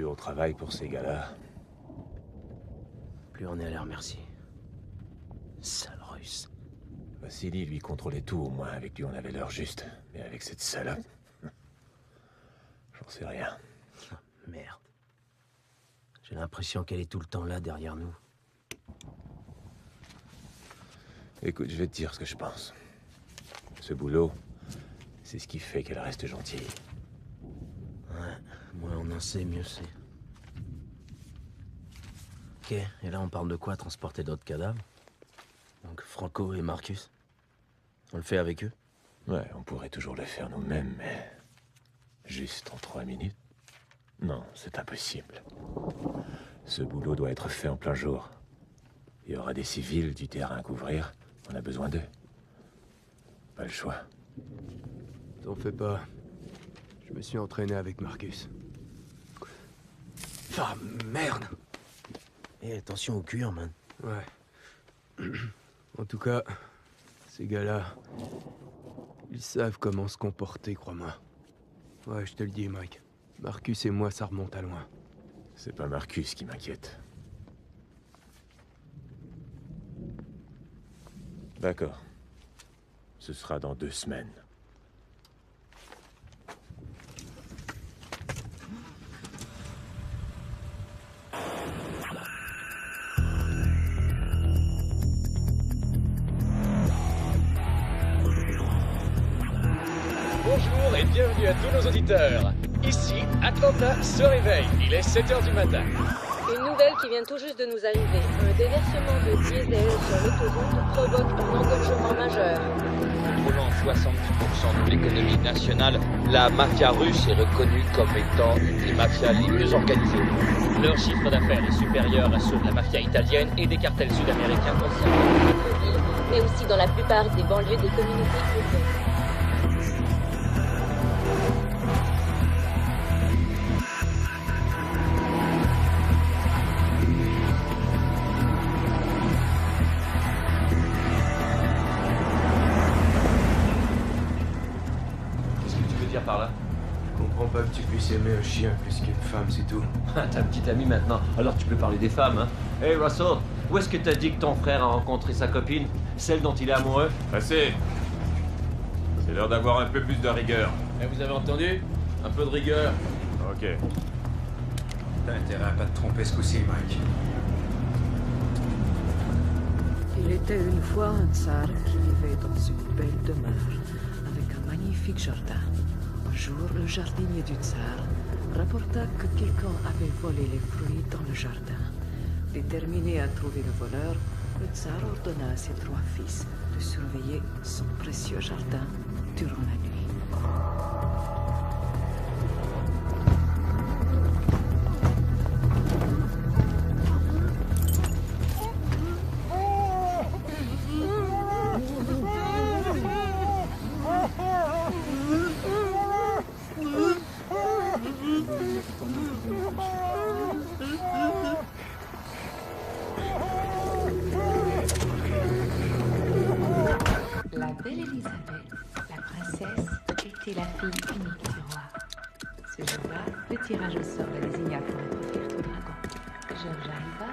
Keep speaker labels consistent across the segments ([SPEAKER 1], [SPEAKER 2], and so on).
[SPEAKER 1] Plus on travaille pour ces gars-là,
[SPEAKER 2] plus on est à leur merci. Sale russe.
[SPEAKER 1] Vassili, lui, contrôlait tout, au moins. Avec lui, on avait l'heure juste. Mais avec cette salope... J'en sais rien.
[SPEAKER 2] Merde. J'ai l'impression qu'elle est tout le temps là, derrière nous.
[SPEAKER 1] Écoute, je vais te dire ce que je pense. Ce boulot, c'est ce qui fait qu'elle reste gentille.
[SPEAKER 2] Ouais, moins on en sait, mieux c'est. Ok, et là on parle de quoi? Transporter d'autres cadavres? Donc Franco et Marcus? On le fait avec eux?
[SPEAKER 1] Ouais, on pourrait toujours le faire nous-mêmes, mais... Juste en 3 minutes? Non, c'est impossible. Ce boulot doit être fait en plein jour. Il y aura des civils, du terrain à couvrir. On a besoin d'eux. Pas le choix.
[SPEAKER 3] T'en fais pas. Je me suis entraîné avec Marcus. Ah, merde!
[SPEAKER 2] Et attention au cuir, man.
[SPEAKER 3] Ouais. En tout cas, ces gars-là, ils savent comment se comporter, crois-moi. Ouais, je te le dis, Mike. Marcus et moi, ça remonte à loin.
[SPEAKER 1] C'est pas Marcus qui m'inquiète. D'accord. Ce sera dans 2 semaines.
[SPEAKER 4] Bonjour et bienvenue à tous nos auditeurs. Ici, Atlanta se réveille. Il est 7h du matin.
[SPEAKER 5] Une nouvelle qui vient tout juste de nous arriver. Un déversement de diesel sur l'autoroute provoque un engorgement majeur.
[SPEAKER 6] Contrôlant 70% de l'économie nationale, la mafia russe est reconnue comme étant une des mafias les mieux organisées.
[SPEAKER 4] Leur chiffre d'affaires est supérieur à ceux de la mafia italienne et des cartels sud-américains.
[SPEAKER 5] Mais aussi dans la plupart des banlieues des communautés urbaines.
[SPEAKER 6] Par là.
[SPEAKER 3] Je comprends pas que tu puisses aimer un chien plus qu'une femme, c'est tout.
[SPEAKER 6] Ah, t'as un petit ami maintenant, alors tu peux parler des femmes, hein. Hey Russell, où est-ce que t'as dit que ton frère a rencontré sa copine? Celle dont il est amoureux?
[SPEAKER 1] Assez. C'est l'heure d'avoir un peu plus de rigueur.
[SPEAKER 6] Et vous avez entendu? Un peu de rigueur.
[SPEAKER 1] Ok.
[SPEAKER 7] T'as intérêt à pas te tromper ce coup-ci, Mike.
[SPEAKER 8] Il était une fois un tsar qui vivait dans une belle demeure, avec un magnifique jardin. Un jour, le jardinier du tsar rapporta que quelqu'un avait volé les fruits dans le jardin. Déterminé à trouver le voleur, le tsar ordonna à ses 3 fils de surveiller son précieux jardin durant la nuit.
[SPEAKER 9] La belle Elisabeth, la princesse, était la fille unique du roi. Ce jour-là, le tirage au sort la désigna pour être offerte au dragon. George arriva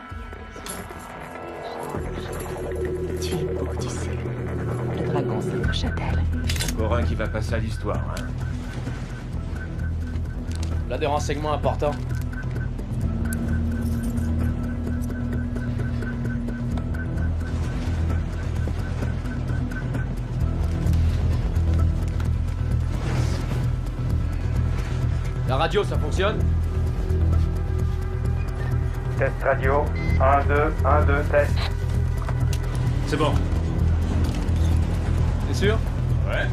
[SPEAKER 9] et aperçut. Tu es beau, tu sais. Le dragon s'approcha d'elle.
[SPEAKER 1] Encore un qui va passer à l'histoire, hein.
[SPEAKER 6] Là, des renseignements importants. La radio, ça fonctionne?
[SPEAKER 10] Test radio. 1, 2, 1, 2, test.
[SPEAKER 1] C'est bon.
[SPEAKER 6] T'es sûr?
[SPEAKER 1] Ouais.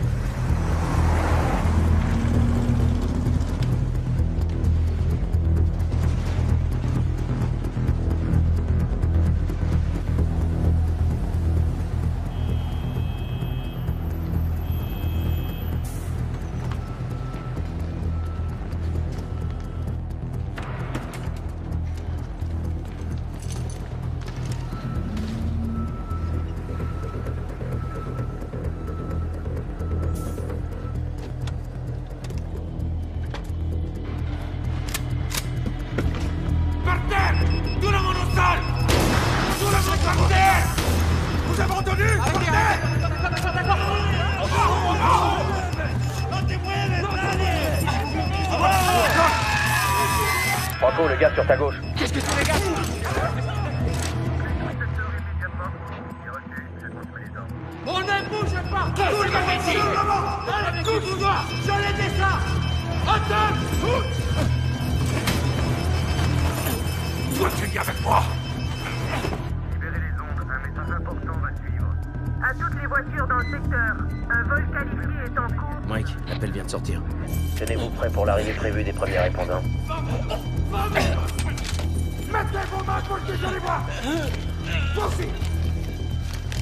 [SPEAKER 11] Franco, le gars sur ta gauche.
[SPEAKER 4] Qu'est-ce que c'est, les gars? On ne bouge pas! Bouge ma bêtise! Couche-toi! Je l'ai dit ça! Attends!
[SPEAKER 12] Toi, tu viens avec moi!
[SPEAKER 10] Libérez les ondes, un message important va suivre. À toutes les voitures dans le secteur, un vol qualifié est en cours.
[SPEAKER 2] Mike, l'appel vient de sortir.
[SPEAKER 11] Tenez-vous prêts pour l'arrivée prévue des premiers répondants.
[SPEAKER 12] Mettez vos mains pour que je les vois! Toi aussi!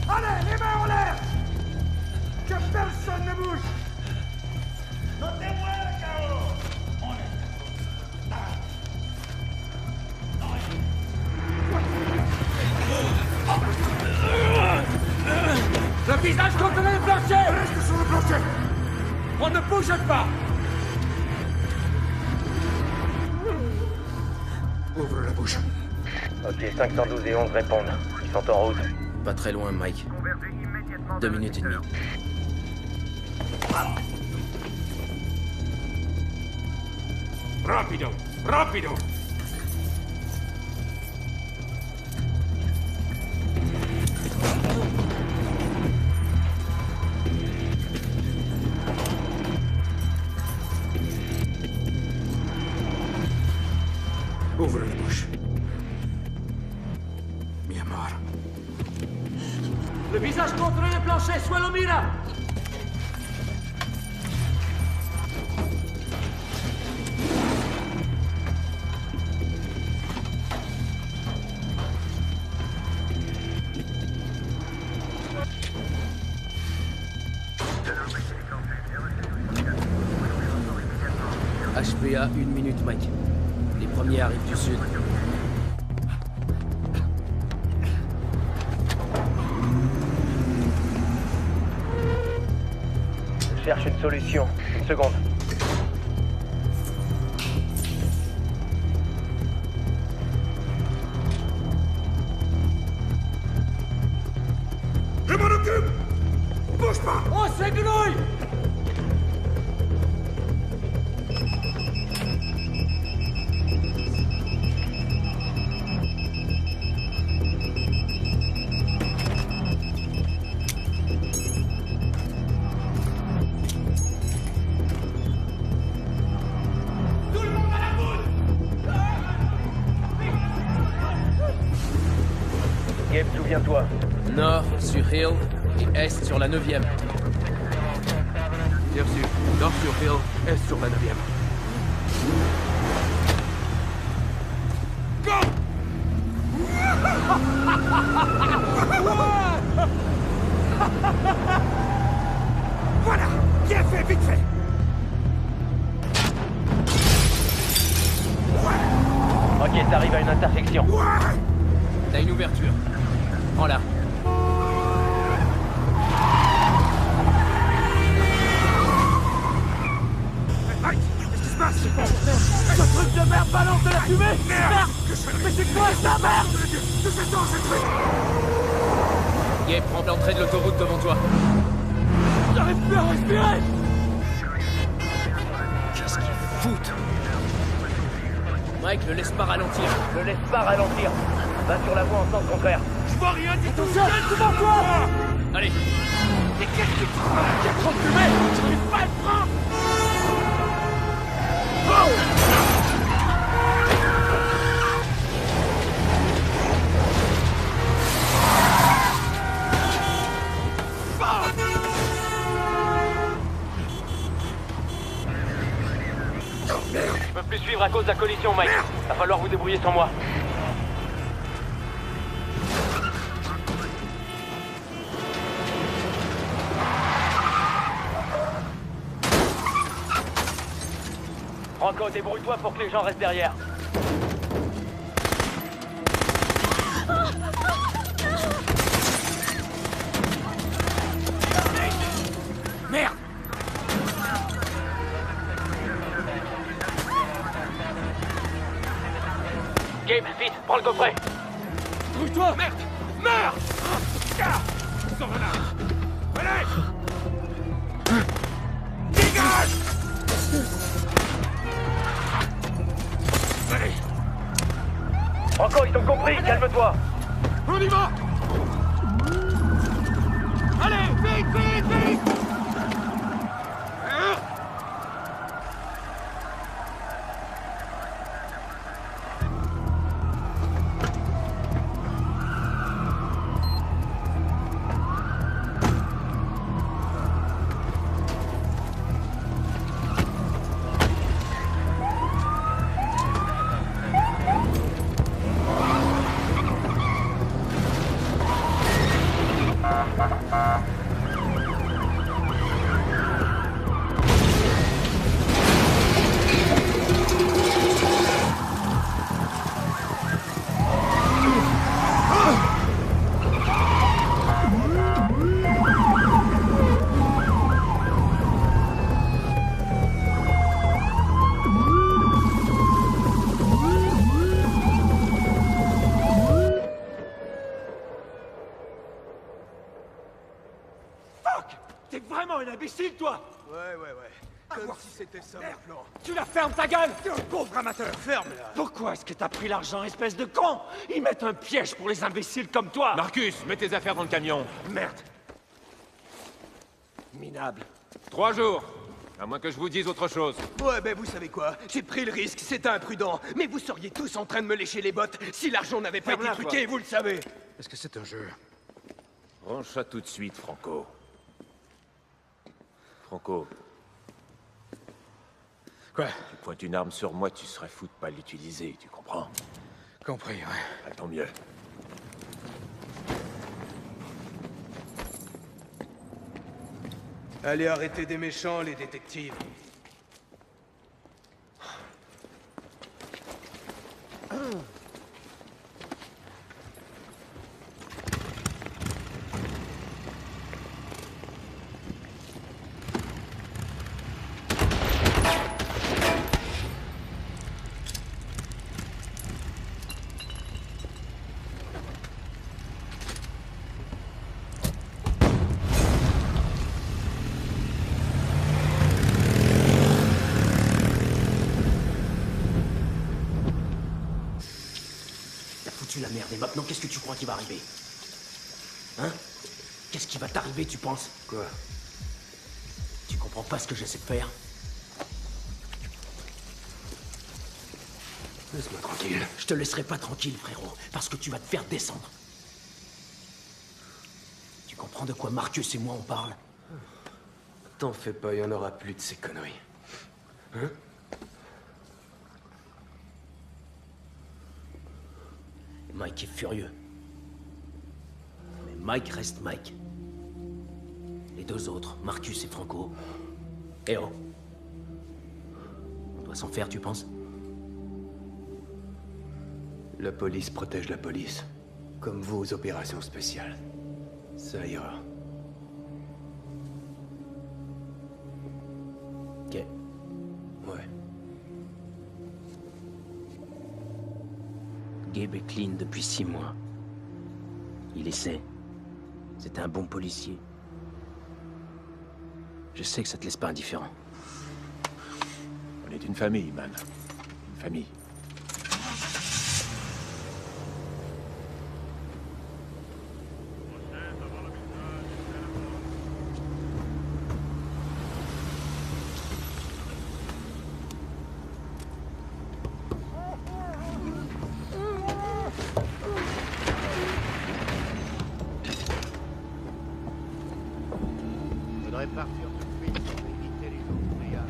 [SPEAKER 12] Allez, les mains en l'air! Que personne ne bouge! Notez-moi le chaos! On est...
[SPEAKER 4] Le visage contre le plancher!
[SPEAKER 12] Reste sur le plancher!
[SPEAKER 4] On ne bouge pas!
[SPEAKER 12] Ouvre la bouche.
[SPEAKER 11] Ok, 512 et 11 répondent. Ils sont en route.
[SPEAKER 2] Pas très loin, Mike. 2 minutes et demie.
[SPEAKER 12] Rapido! Rapido! Ouvre la bouche. Mi amor.
[SPEAKER 4] Le visage contre le plancher, suelo mira!
[SPEAKER 2] HPA, 1 minute, Mike. Les premiers arrivent du sud.
[SPEAKER 11] Je cherche une solution. Une seconde.
[SPEAKER 12] Je m'en occupe! Bouge pas!
[SPEAKER 4] On s'égrouille!
[SPEAKER 11] Gabe, souviens-toi.
[SPEAKER 2] Nord sur Hill et est sur la 9e.
[SPEAKER 3] Bien reçu. Nord sur Hill, est sur la 9e.
[SPEAKER 12] Voilà! Bien fait, vite fait!
[SPEAKER 11] Ok, t'arrives à une intersection.
[SPEAKER 2] T'as une ouverture. Prends-la.
[SPEAKER 12] Mike, qu'est-ce qui se passe?
[SPEAKER 4] Ce truc de merde balance de la fumée!
[SPEAKER 12] Merde!
[SPEAKER 4] Mais c'est quoi ça, merde?
[SPEAKER 12] Que c'est ça, ce truc?
[SPEAKER 2] Gabe, prends l'entrée de l'autoroute devant toi.
[SPEAKER 4] J'arrive plus à respirer!
[SPEAKER 2] Qu'est-ce qu'ils foutent? Mike, ne laisse pas ralentir.
[SPEAKER 11] Ne laisse pas ralentir. Va sur la voie en sens contraire.
[SPEAKER 12] Je vois rien du tout!
[SPEAKER 4] Devant toi!
[SPEAKER 2] Allez.
[SPEAKER 12] Mais qu'est-ce que tu fais?
[SPEAKER 4] Il y a trop de fumée! J'arrive pas à le prendre!
[SPEAKER 11] Je peux plus suivre à cause de la collision, Mike. Va falloir vous débrouiller sans moi. Franco, débrouille-toi pour que les gens restent derrière.
[SPEAKER 12] Merde!
[SPEAKER 11] Gabe, vite, prends le coffret.
[SPEAKER 4] Trouve-toi!
[SPEAKER 12] Merde! Meurs! Sors de là! Allez! Dégage! Allez,
[SPEAKER 11] toi.
[SPEAKER 12] On y va! Allez, vite, vite, vite!
[SPEAKER 11] T'es vraiment un imbécile, toi!
[SPEAKER 3] Ouais. Comme si c'était ça mon plan.
[SPEAKER 11] Tu la fermes, ta gueule!
[SPEAKER 12] T'es un pauvre amateur!
[SPEAKER 3] Ferme-la!
[SPEAKER 11] Pourquoi est-ce que t'as pris l'argent, espèce de con? Ils mettent un piège pour les imbéciles comme toi!
[SPEAKER 1] Marcus, mets tes affaires dans le camion.
[SPEAKER 11] Merde! Minable.
[SPEAKER 1] 3 jours. À moins que je vous dise autre chose.
[SPEAKER 3] Ouais, ben vous savez quoi? J'ai pris le risque, c'était imprudent. Mais vous seriez tous en train de me lécher les bottes si l'argent n'avait pas été
[SPEAKER 11] Ferme-la,
[SPEAKER 3] truqué, vous le savez.
[SPEAKER 12] Est-ce que c'est un jeu?
[SPEAKER 1] Range ça tout de suite, Franco. Franco.
[SPEAKER 12] Quoi?
[SPEAKER 1] Tu pointes une arme sur moi, tu serais fou de pas l'utiliser, tu comprends?
[SPEAKER 12] Compris, ouais.
[SPEAKER 1] Ah, tant mieux.
[SPEAKER 3] Allez arrêter des méchants, les détectives.
[SPEAKER 2] La merde, et maintenant qu'est-ce que tu crois qui va arriver? Hein? Qu'est-ce qui va t'arriver, tu penses?
[SPEAKER 3] Quoi?
[SPEAKER 2] Tu comprends pas ce que j'essaie de faire?
[SPEAKER 3] Laisse-moi tranquille.
[SPEAKER 2] Je te laisserai pas tranquille, frérot, parce que tu vas te faire descendre. Tu comprends de quoi Marcus et moi on parle?
[SPEAKER 3] T'en fais pas, il y en aura plus de ces conneries. Hein?
[SPEAKER 2] Mike est furieux. Mais Mike reste Mike. Les deux autres, Marcus et Franco. Eh oh. On doit s'en faire, tu penses?
[SPEAKER 3] La police protège la police. Comme vous aux opérations spéciales. Ça ira.
[SPEAKER 2] Ok.
[SPEAKER 3] Ouais.
[SPEAKER 2] Gabe est clean depuis 6 mois. Il essaie. C'est un bon policier. Je sais que ça te laisse pas indifférent.
[SPEAKER 1] On est une famille, man. Une famille.
[SPEAKER 13] Faudrait partir tout de suite pour éviter les embouteillages.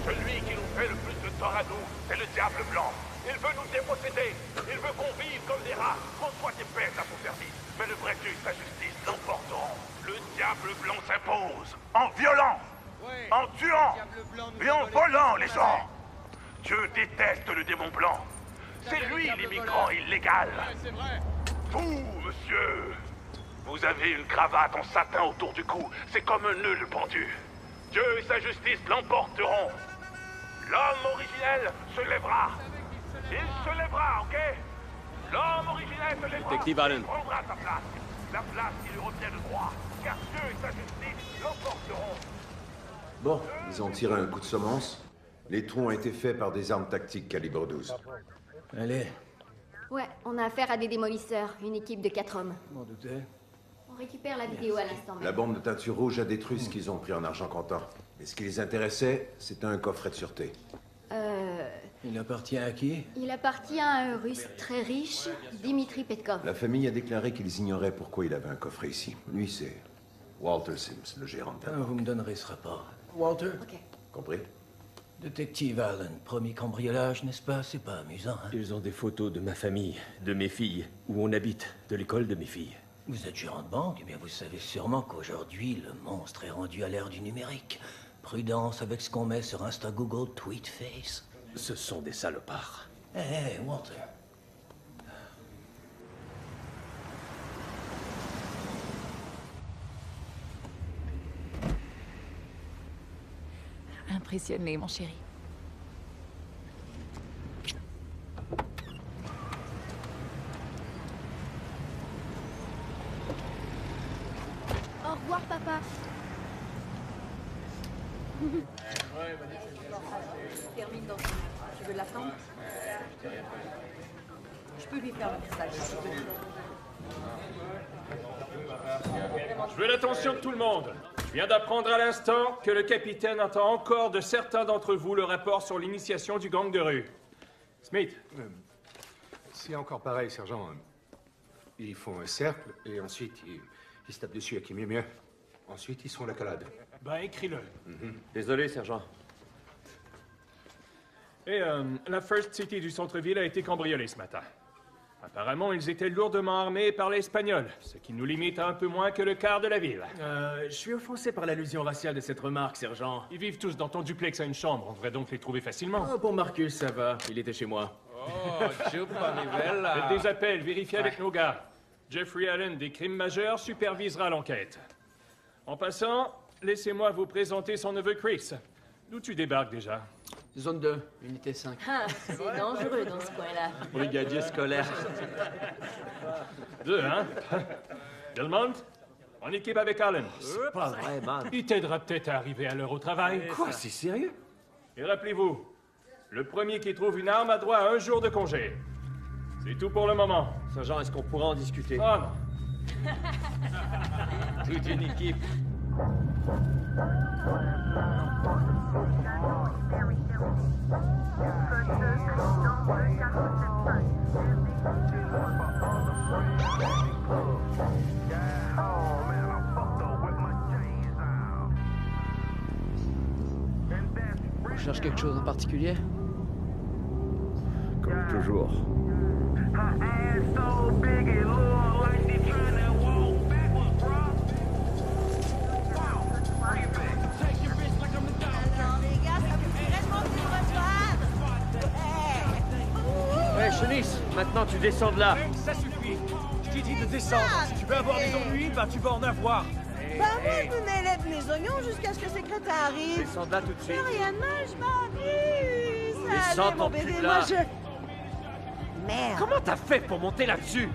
[SPEAKER 14] Celui qui nous fait le plus de tort à nous, c'est le diable blanc. Il veut nous déposséder. Il veut qu'on vive comme des rats, qu'on soit des bêtes à son service. Mais le vrai Dieu et sa justice l'emporteront. Le diable blanc s'impose, en violence, en tuant et en volant les gens. Dieu déteste le démon blanc. C'est lui l'immigrant illégal. Vous, monsieur, vous avez une cravate en satin autour du cou. C'est comme un nœud le pendu. Dieu et sa justice l'emporteront. L'homme originel se lèvera. Il se lèvera, ok? L'homme originel se lèvera.
[SPEAKER 2] Détective Allen.
[SPEAKER 14] Il prendra sa place. La place qui lui revient de droit. Car Dieu et sa justice l'emporteront.
[SPEAKER 15] Bon, ils ont tiré un coup de semence. Les trous ont été faits par des armes tactiques calibre 12.
[SPEAKER 2] Allez.
[SPEAKER 16] Ouais, on a affaire à des démolisseurs, une équipe de 4 hommes.
[SPEAKER 2] M'en doutais.
[SPEAKER 16] On récupère la vidéo à l'instant même.
[SPEAKER 15] La bombe de teinture rouge a détruit ce qu'ils ont pris en argent comptant. Mais ce qui les intéressait, c'était un coffret de sûreté.
[SPEAKER 2] Il appartient à qui?
[SPEAKER 16] Il appartient à un Russe très riche, Dimitri Petkov.
[SPEAKER 15] La famille a déclaré qu'ils ignoraient pourquoi il avait un coffret ici. Lui, c'est Walter Sims, le gérant de la
[SPEAKER 2] Vous me donnerez ce rapport. Walter?
[SPEAKER 16] Ok.
[SPEAKER 15] Compris?
[SPEAKER 2] Détective Allen, premier cambriolage, n'est-ce pas? C'est pas amusant, hein?
[SPEAKER 17] Ils ont des photos de ma famille, de mes filles, où on habite, de l'école de mes filles.
[SPEAKER 2] Vous êtes gérant de banque? Eh bien, vous savez sûrement qu'aujourd'hui, le monstre est rendu à l'ère du numérique. Prudence avec ce qu'on met sur Insta, Google, Tweet, Face.
[SPEAKER 17] Ce sont des salopards.
[SPEAKER 2] Hé, Walter.
[SPEAKER 9] Impressionné, mon chéri.
[SPEAKER 16] Au revoir, papa.
[SPEAKER 8] Termine dans une heure. Tu veux l'attendre? Je peux lui faire le message si tu veux.
[SPEAKER 18] Je veux l'attention de tout le monde. Je viens d'apprendre à l'instant que le capitaine attend encore de certains d'entre vous le rapport sur l'initiation du gang de rue. Smith.
[SPEAKER 7] C'est encore pareil, sergent. Ils font un cercle et ensuite ils se tapent dessus à qui mieux. Ensuite, ils se font la calade.
[SPEAKER 18] Ben, écris-le.
[SPEAKER 17] Désolé, sergent.
[SPEAKER 18] Et la First City du centre-ville a été cambriolée ce matin. Apparemment, ils étaient lourdement armés par les Espagnols, ce qui nous limite à un peu moins que le quart de la ville.
[SPEAKER 19] Je suis offensé par l'allusion raciale de cette remarque, sergent.
[SPEAKER 18] Ils vivent tous dans ton duplex à une chambre, on devrait donc les trouver facilement.
[SPEAKER 19] Oh, pour Marcus, ça va. Il était chez moi.
[SPEAKER 18] Oh, faites des appels, vérifiez avec nos gars. Jeffrey Allen des crimes majeurs supervisera l'enquête. En passant, laissez-moi vous présenter son neveu Chris. D'où tu débarques déjà?
[SPEAKER 3] Zone 2, unité 5.
[SPEAKER 5] Ah, c'est dangereux dans ce coin-là.
[SPEAKER 17] Brigadier scolaire.
[SPEAKER 18] 2, hein? Delmont, en équipe avec Allen.
[SPEAKER 17] C'est pas vrai, man.
[SPEAKER 18] Il t'aidera peut-être à arriver à l'heure au travail.
[SPEAKER 17] Quoi, c'est sérieux?
[SPEAKER 18] Et rappelez-vous, le premier qui trouve une arme a droit à 1 jour de congé. C'est tout pour le moment.
[SPEAKER 17] Sergent, est-ce qu'on pourra en discuter?
[SPEAKER 18] Oh non.
[SPEAKER 17] Toute une équipe.
[SPEAKER 3] On cherche quelque chose en particulier?
[SPEAKER 17] Comme toujours.
[SPEAKER 19] Hé, Chenisse, maintenant tu descends de là.
[SPEAKER 11] Ça suffit. Je t'ai dit de descendre. Si tu veux avoir des ennuis, bah tu vas en avoir.
[SPEAKER 20] Bah moi je me mêlais de mes oignons jusqu'à ce que le secrétaire arrive.
[SPEAKER 11] Descends de là tout de suite.
[SPEAKER 20] Rien de mal, je m'amuse.
[SPEAKER 11] Descends
[SPEAKER 20] Allez, mon
[SPEAKER 11] ton
[SPEAKER 20] bébé,
[SPEAKER 11] cul de
[SPEAKER 20] moi
[SPEAKER 11] là.
[SPEAKER 20] je... Merde.
[SPEAKER 11] Comment t'as fait pour monter là-dessus?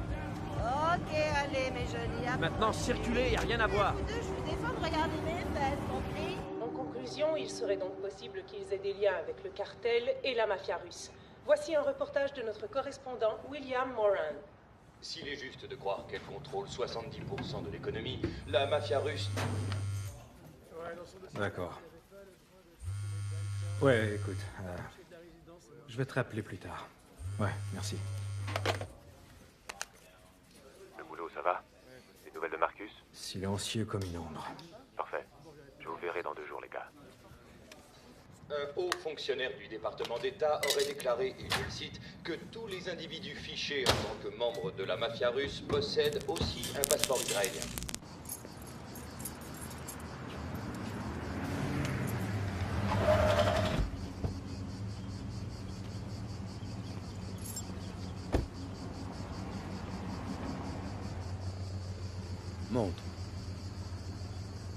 [SPEAKER 20] Ok, allez mes jolis.
[SPEAKER 11] Maintenant, circuler, y a rien à voir.
[SPEAKER 20] Je vous défends de regarder mes fesses, compris?
[SPEAKER 5] En conclusion, il serait donc possible qu'ils aient des liens avec le cartel et la mafia russe. Voici un reportage de notre correspondant William Moran.
[SPEAKER 6] S'il est juste de croire qu'elle contrôle 70% de l'économie, la mafia russe...
[SPEAKER 7] D'accord. Ouais, écoute, je vais te rappeler plus tard. Ouais, merci.
[SPEAKER 1] Le boulot, ça va? Des nouvelles de Marcus?
[SPEAKER 7] Silencieux comme une ombre.
[SPEAKER 1] Parfait. Je vous verrai dans 2 jours, les gars.
[SPEAKER 6] Un haut fonctionnaire du département d'État aurait déclaré, et je le cite, que tous les individus fichés en tant que membres de la mafia russe possèdent aussi un passeport israélien.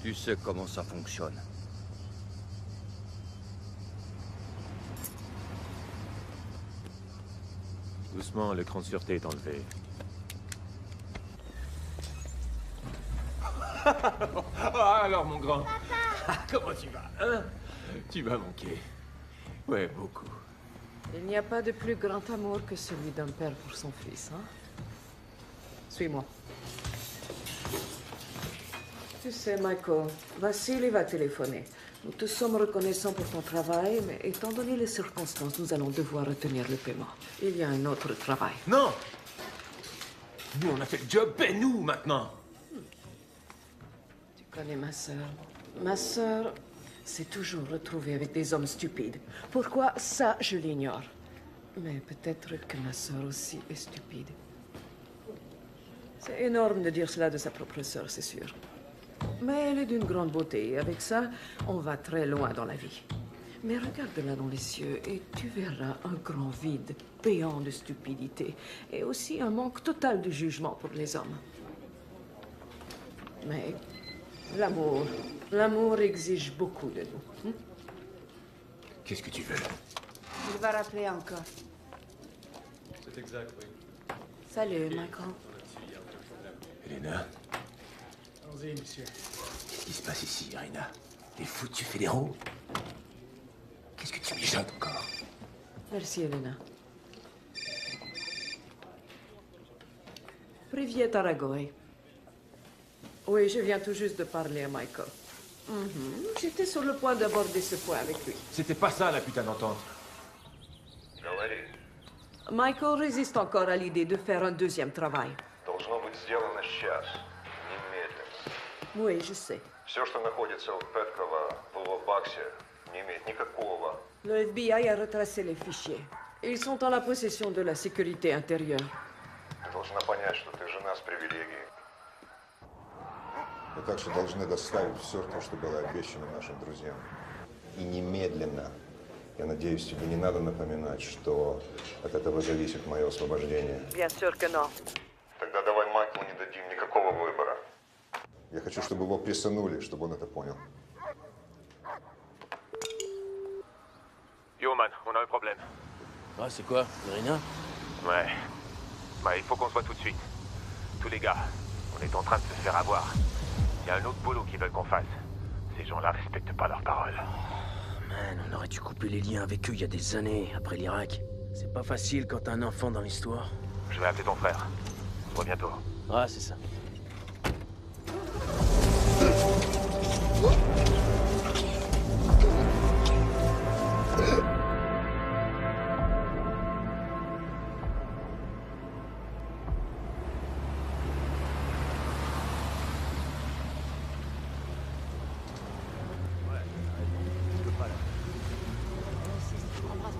[SPEAKER 13] Tu sais comment ça fonctionne.
[SPEAKER 1] Doucement, l'écran de sûreté est enlevé.
[SPEAKER 18] Ah, alors, mon grand. Comment tu vas, hein?
[SPEAKER 1] Tu m'as manqué. Ouais, beaucoup.
[SPEAKER 8] Il n'y a pas de plus grand amour que celui d'un père pour son fils, hein? Suis-moi. Tu sais, Michael, Vassili va téléphoner. Nous te sommes reconnaissants pour ton travail, mais étant donné les circonstances, nous allons devoir retenir le paiement. Il y a un autre travail.
[SPEAKER 1] Non! Nous, on a fait le job, paie-nous maintenant!
[SPEAKER 8] Tu connais ma sœur. Ma sœur s'est toujours retrouvée avec des hommes stupides. Pourquoi? Ça, je l'ignore. Mais peut-être que ma sœur aussi est stupide. C'est énorme de dire cela de sa propre sœur, c'est sûr. Mais elle est d'une grande beauté, et avec ça, on va très loin dans la vie. Mais regarde-la dans les cieux, et tu verras un grand vide, béant de stupidité, et aussi un manque total de jugement pour les hommes. Mais l'amour exige beaucoup de nous.
[SPEAKER 1] Qu'est-ce que tu veux?
[SPEAKER 20] Il va rappeler encore.
[SPEAKER 1] C'est exact, oui.
[SPEAKER 8] Salut, Michael.
[SPEAKER 1] Elena?
[SPEAKER 18] Allons-y, monsieur.
[SPEAKER 1] Qu'est-ce qui se passe ici, Irina? Les foutus fédéraux? Qu'est-ce que tu mijotes encore?
[SPEAKER 8] Merci, Elena. Privet Aragoy. Oui, je viens tout juste de parler à Michael. J'étais sur le point d'aborder ce point avec lui.
[SPEAKER 1] C'était pas ça, la putain d'entente.
[SPEAKER 8] Michael résiste encore à l'idée de faire un deuxième travail.
[SPEAKER 21] Должно быть сделано сейчас, немедленно.
[SPEAKER 8] Oui, je sais.
[SPEAKER 21] Все, что находится у Петкова в его баксе, не имеет никакого.
[SPEAKER 8] Le FBI a retracé les fichiers. Ils sont en la possession de la sécurité intérieure.
[SPEAKER 21] Ты должна понять, что ты жена с привилегией.
[SPEAKER 15] Мы также должны доставить все то, что было обещано нашим друзьям. И немедленно. Я надеюсь, тебе не надо напоминать, что от этого зависит мое освобождение.
[SPEAKER 8] Bien sûr que non.
[SPEAKER 21] Тогда давай Майклу не дадим никакого выбора.
[SPEAKER 15] Я хочу, чтобы его прессанули, чтобы он это понял.
[SPEAKER 11] Yo, man, on a un problème.
[SPEAKER 2] Ah, c'est quoi, Irina?
[SPEAKER 11] Ouais. Bah, il faut qu'on se voit tout de suite. Tous les gars, on est en train de se faire avoir. Il y a un autre boulot qu'ils veulent qu'on fasse. Ces gens-là respectent pas leurs paroles.
[SPEAKER 2] Man, on aurait dû couper les liens avec eux il y a des années, après l'Irak. C'est pas facile quand t'as un enfant dans l'histoire.
[SPEAKER 11] Je vais appeler ton frère. On se voit bientôt.
[SPEAKER 2] Ah, c'est ça.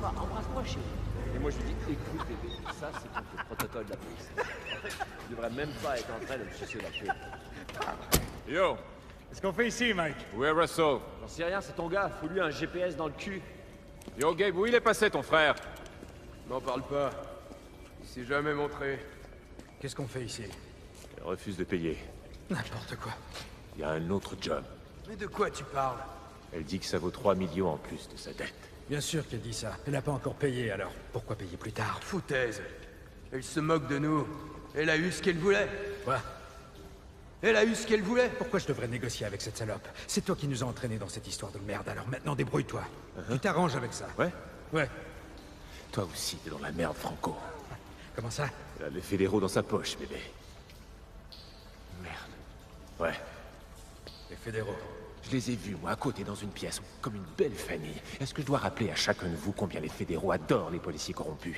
[SPEAKER 20] Embrasse-moi, chérie.
[SPEAKER 2] Et moi je lui dis, écoute bébé, ça c'est contre le protocole de la police. Tu devrais même pas être en train de me sucer la queue.
[SPEAKER 18] Yo, qu'est-ce qu'on fait ici, Mike? Où est Russell?
[SPEAKER 2] J'en sais rien, c'est ton gars, fous-lui un GPS dans le cul.
[SPEAKER 18] Yo, Gabe, où il est passé, ton frère?
[SPEAKER 3] N'en parle pas. Il s'est jamais montré.
[SPEAKER 22] Qu'est-ce qu'on fait ici?
[SPEAKER 1] Elle refuse de payer.
[SPEAKER 22] N'importe quoi.
[SPEAKER 1] Il y a un autre job.
[SPEAKER 22] Mais de quoi tu parles?
[SPEAKER 1] Elle dit que ça vaut 3 millions en plus de sa dette.
[SPEAKER 22] Bien sûr qu'elle dit ça. Elle n'a pas encore payé, alors pourquoi payer plus tard?
[SPEAKER 3] Foutaise. Elle se moque de nous. Elle a eu ce qu'elle voulait.
[SPEAKER 22] Quoi?
[SPEAKER 3] Elle a eu ce qu'elle voulait.
[SPEAKER 22] Pourquoi je devrais négocier avec cette salope? C'est toi qui nous as entraînés dans cette histoire de merde, alors maintenant débrouille-toi. Tu t'arranges avec ça.
[SPEAKER 1] Ouais?
[SPEAKER 22] Ouais.
[SPEAKER 1] Toi aussi, t'es dans la merde, Franco.
[SPEAKER 22] Comment ça?
[SPEAKER 1] Elle a les fédéraux dans sa poche, bébé. Merde. Ouais.
[SPEAKER 22] Les fédéraux.
[SPEAKER 1] Je les ai vus, moi, à côté, dans une pièce, comme une belle famille. Est-ce que je dois rappeler à chacun de vous combien les fédéraux adorent les policiers corrompus?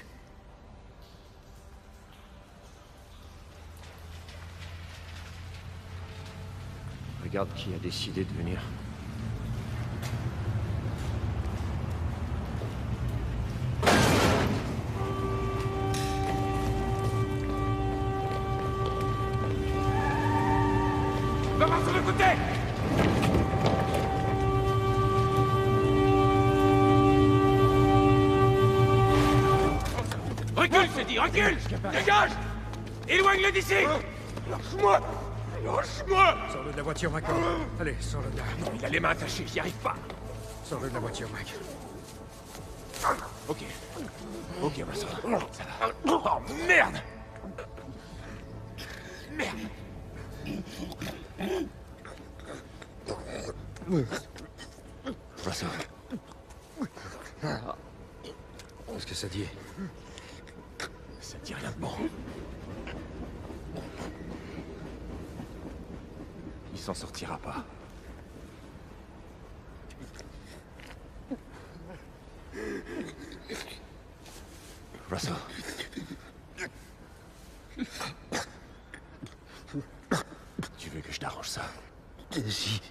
[SPEAKER 2] Regarde qui a décidé de venir.
[SPEAKER 12] Va voir sur le côté! Recule, c'est dit, recule! Dégage! Éloigne-le d'ici! Lâche-moi!
[SPEAKER 22] Lâche-moi! Sors-le de la voiture, Michael. Allez, sors-le de là.
[SPEAKER 11] Il a les mains attachées, j'y arrive pas.
[SPEAKER 22] Sors-le de la voiture, Mike.
[SPEAKER 11] Ok. Ok, Russell. Ça va. Oh, merde! Merde!
[SPEAKER 22] Russell. Qu'est-ce que ça dit?
[SPEAKER 11] Ça dit rien de bon. Il s'en sortira pas. Russell. Tu veux que je t'arrange ça?
[SPEAKER 22] Si.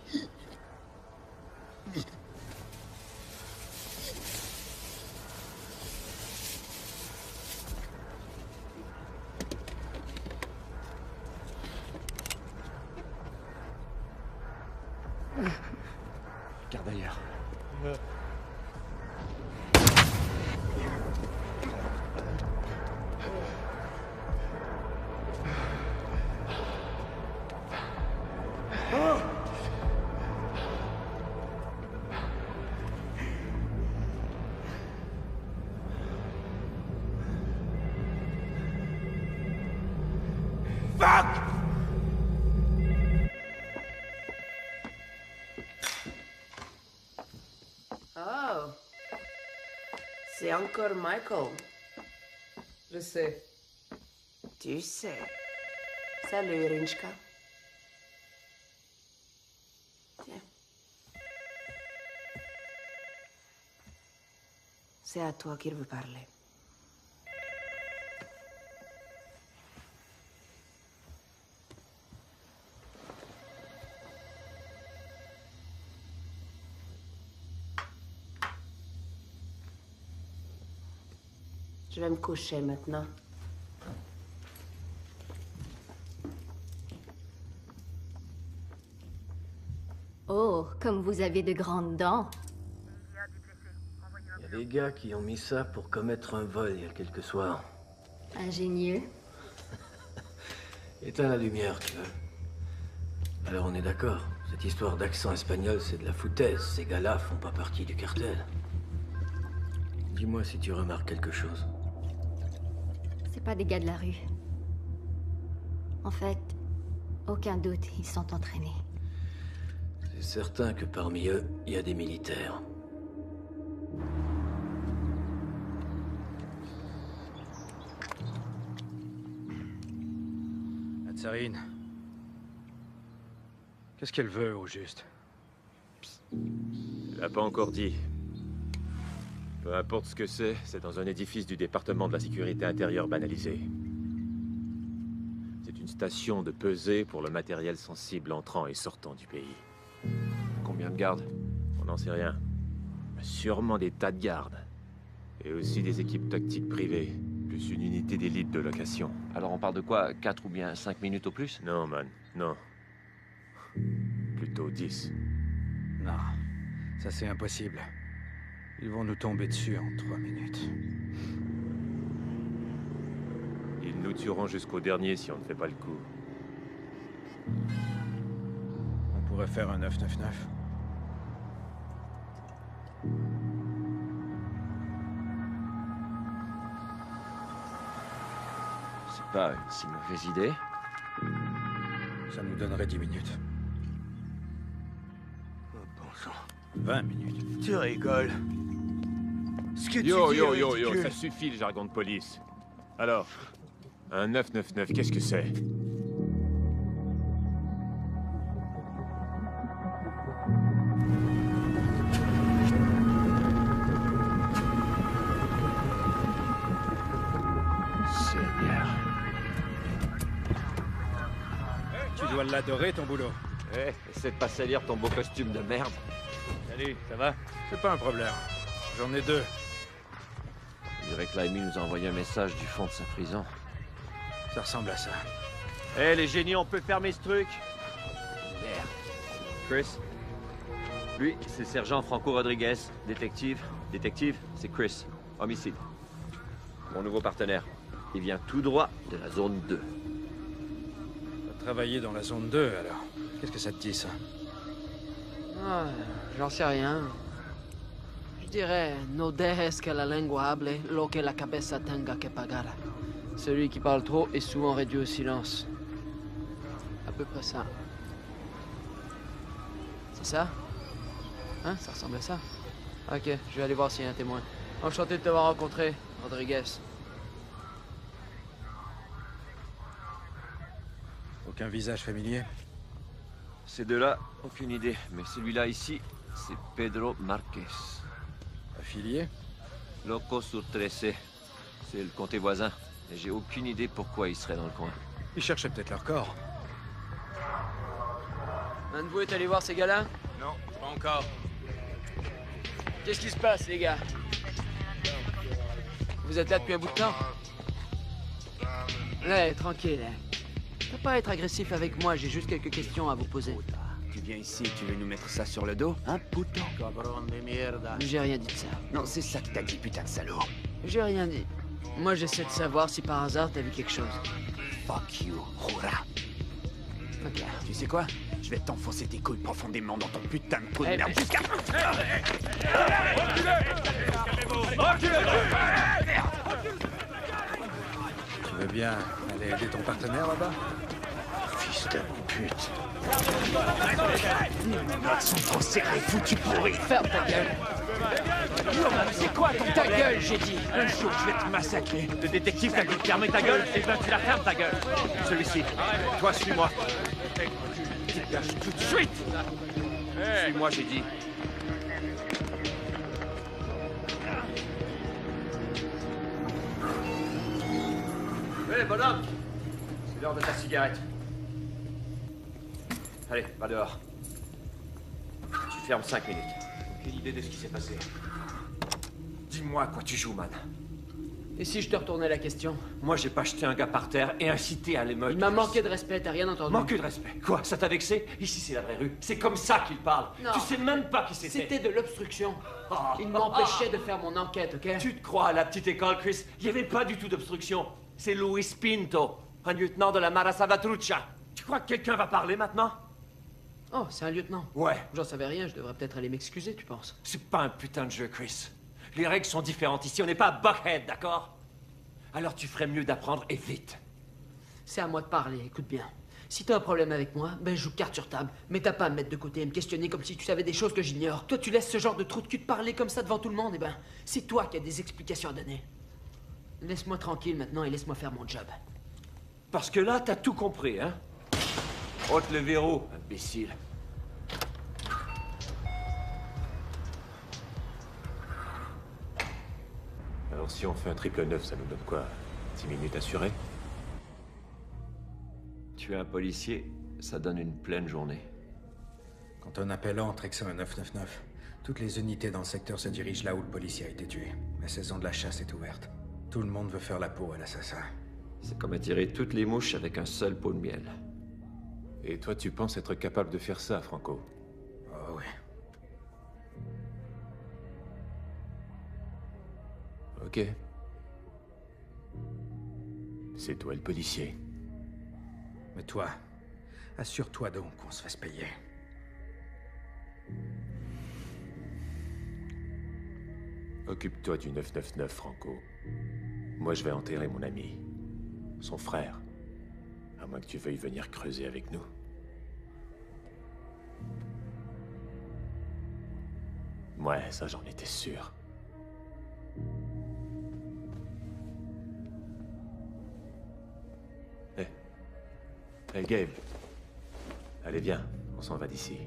[SPEAKER 11] Regarde ailleurs.
[SPEAKER 12] Fuck!
[SPEAKER 5] Oh. C'est encore Michael. Je sais. Tu sais. Salut, Rinchka. Tiens. C'est à toi qu'il veut parler. Je vais me coucher maintenant.
[SPEAKER 16] Oh, comme vous avez de grandes dents.
[SPEAKER 17] Il y a des gars qui ont mis ça pour commettre un vol il y a quelques soirs.
[SPEAKER 16] Ingénieux.
[SPEAKER 17] Éteins la lumière, tu veux. Alors on est d'accord. Cette histoire d'accent espagnol, c'est de la foutaise. Ces gars-là font pas partie du cartel. Dis-moi si tu remarques quelque chose.
[SPEAKER 16] C'est pas des gars de la rue. En fait, aucun doute, ils sont entraînés.
[SPEAKER 17] C'est certain que parmi eux, il y a des militaires.
[SPEAKER 22] La tsarine. Qu'est-ce qu'elle veut, au juste?
[SPEAKER 1] Elle l'a pas encore dit. Peu importe ce que c'est dans un édifice du département de la sécurité intérieure banalisé. C'est une station de pesée pour le matériel sensible entrant et sortant du pays.
[SPEAKER 11] Combien de gardes?
[SPEAKER 1] On n'en sait rien. Mais sûrement des tas de gardes. Et aussi des équipes tactiques privées, plus une unité d'élite de location.
[SPEAKER 2] Alors on parle de quoi? 4 ou bien 5 minutes au plus?
[SPEAKER 1] Non, man, non. Plutôt 10.
[SPEAKER 22] Non, ça c'est impossible. Ils vont nous tomber dessus en 3 minutes.
[SPEAKER 1] Ils nous tueront jusqu'au dernier si on ne fait pas le coup.
[SPEAKER 22] On pourrait faire un 999.
[SPEAKER 2] C'est pas une si mauvaise idée.
[SPEAKER 22] Ça nous donnerait 10 minutes.
[SPEAKER 2] Oh, bon sang.
[SPEAKER 22] 20 minutes.
[SPEAKER 2] Tu rigoles.
[SPEAKER 22] Ce que
[SPEAKER 1] Yo,
[SPEAKER 22] tu dis
[SPEAKER 1] yo,
[SPEAKER 22] est
[SPEAKER 1] yo, yo,
[SPEAKER 22] ridicule.
[SPEAKER 1] ça suffit le jargon de police. Alors, un 999, qu'est-ce que c'est?
[SPEAKER 2] Seigneur.
[SPEAKER 22] Tu dois l'adorer, ton boulot.
[SPEAKER 2] Eh, essaie de pas salir ton beau costume de merde.
[SPEAKER 22] Salut, ça va? C'est pas un problème. J'en ai 2.
[SPEAKER 2] Je dirais que Laimi nous a envoyé un message du fond de sa prison.
[SPEAKER 22] Ça ressemble à ça.
[SPEAKER 2] Eh, les génies, on peut fermer ce truc? Merde. Chris? Lui, c'est Sergent Franco Rodriguez, détective. Détective, c'est Chris, homicide. Mon nouveau partenaire. Il vient tout droit de la zone 2.
[SPEAKER 22] Travailler dans la zone 2, alors. Qu'est-ce que ça te dit, ça?
[SPEAKER 8] Ah, j'en sais rien. Je dirais, no dejes que la lengua hable, lo que la cabeza tenga que pagar. Celui qui parle trop est souvent réduit au silence. À peu près ça. C'est ça? Hein? Ça ressemble à ça? Ok, je vais aller voir s'il y a un témoin. Enchanté de t'avoir rencontré, Rodriguez.
[SPEAKER 22] Aucun visage familier?
[SPEAKER 4] Ces deux-là, aucune idée. Mais celui-là ici, c'est Pedro Marquez.
[SPEAKER 22] Affilié?
[SPEAKER 4] Loco sur 13. C'est le comté voisin. Et j'ai aucune idée pourquoi ils seraient dans le coin.
[SPEAKER 22] Ils cherchaient peut-être leur corps.
[SPEAKER 8] Un de vous est allé voir ces gars-là?
[SPEAKER 22] Non, pas encore.
[SPEAKER 8] Qu'est-ce qui se passe, les gars? Vous êtes là depuis un bout de temps? Ouais, tranquille. Faut pas être agressif avec moi, j'ai juste quelques questions à vous poser.
[SPEAKER 10] Tu viens ici, tu veux nous mettre ça sur le dos, hein, putain?
[SPEAKER 13] Cabron de mierda.
[SPEAKER 8] J'ai rien dit de ça.
[SPEAKER 10] Non, c'est ça que t'as dit, putain de salaud.
[SPEAKER 8] J'ai rien dit. Moi, j'essaie de savoir si par hasard t'as vu quelque chose.
[SPEAKER 10] Fuck you, Jura.
[SPEAKER 8] Ok.
[SPEAKER 10] Tu sais quoi? Je vais t'enfoncer tes couilles profondément dans ton putain de trou de
[SPEAKER 8] Eh,
[SPEAKER 10] merde
[SPEAKER 8] mais-
[SPEAKER 10] jusqu'à...
[SPEAKER 22] Tu veux bien aller aider ton partenaire là-bas?
[SPEAKER 10] Fils de pute. Les notes sont trop serrées, foutu pourri.
[SPEAKER 8] Ferme ta gueule.
[SPEAKER 10] C'est quoi ton
[SPEAKER 8] Ta gueule, j'ai dit.
[SPEAKER 10] Un jour, je vais te massacrer.
[SPEAKER 11] Le détective t'a dit de fermer ta gueule, et ben tu la fermes ta gueule.
[SPEAKER 10] Celui-ci. Toi, suis-moi. Dégage tout de suite. Suis-moi, j'ai dit.
[SPEAKER 4] Hé, bonhomme! C'est l'heure de ta cigarette. Allez, va dehors. Tu fermes 5 minutes. Aucune idée de ce qui s'est passé. Dis-moi à quoi tu joues, man.
[SPEAKER 8] Et si je te retournais la question?
[SPEAKER 4] Moi, j'ai pas jeté un gars par terre et incité à l'émeute.
[SPEAKER 8] Il m'a manqué de respect, t'as rien entendu?
[SPEAKER 4] Manqué de respect? Quoi? Ça t'a vexé? Ici, c'est la vraie rue. C'est comme ça qu'il parle.
[SPEAKER 8] Non.
[SPEAKER 4] Tu sais même pas qui c'était.
[SPEAKER 8] C'était de l'obstruction. Il m'empêchait de faire mon enquête, ok?
[SPEAKER 4] Tu te crois à la petite école, Chris? Il n'y avait pas du tout d'obstruction. C'est Luis Pinto, un lieutenant de la Mara Salvatrucha. Tu crois que quelqu'un va parler maintenant?
[SPEAKER 8] Oh, c'est un lieutenant.
[SPEAKER 4] Ouais.
[SPEAKER 8] J'en savais rien, je devrais peut-être aller m'excuser, tu penses?
[SPEAKER 4] C'est pas un putain de jeu, Chris. Les règles sont différentes ici, on n'est pas à Buckhead, d'accord? Alors tu ferais mieux d'apprendre, et vite.
[SPEAKER 8] C'est à moi de parler, écoute bien. Si t'as un problème avec moi, ben je joue carte sur table. Mais t'as pas à me mettre de côté et me questionner comme si tu savais des choses que j'ignore. Toi, tu laisses ce genre de trou de cul te parler comme ça devant tout le monde, et ben, c'est toi qui as des explications à donner. Laisse-moi tranquille maintenant et laisse-moi faire mon job.
[SPEAKER 4] Parce que là, t'as tout compris, hein? Ôte le verrou, imbécile.
[SPEAKER 1] Alors si on fait un triple 9, ça nous donne quoi? 10 minutes assurées?
[SPEAKER 4] Tuer un policier, ça donne une pleine journée.
[SPEAKER 22] Quand un appel entre et que c'est un 999, toutes les unités dans le secteur se dirigent là où le policier a été tué. La saison de la chasse est ouverte. Tout le monde veut faire la peau à l'assassin.
[SPEAKER 4] C'est comme attirer toutes les mouches avec un seul pot de miel.
[SPEAKER 1] Et toi, tu penses être capable de faire ça, Franco?
[SPEAKER 22] Oh oui.
[SPEAKER 1] Ok. C'est toi le policier.
[SPEAKER 22] Mais toi, assure-toi donc qu'on se fasse payer.
[SPEAKER 1] Occupe-toi du 999, Franco. Moi, je vais enterrer mon ami. Son frère. À moins que tu veuilles venir creuser avec nous. Ouais, ça j'en étais sûr. Hey Gabe. Allez, viens, on s'en va d'ici.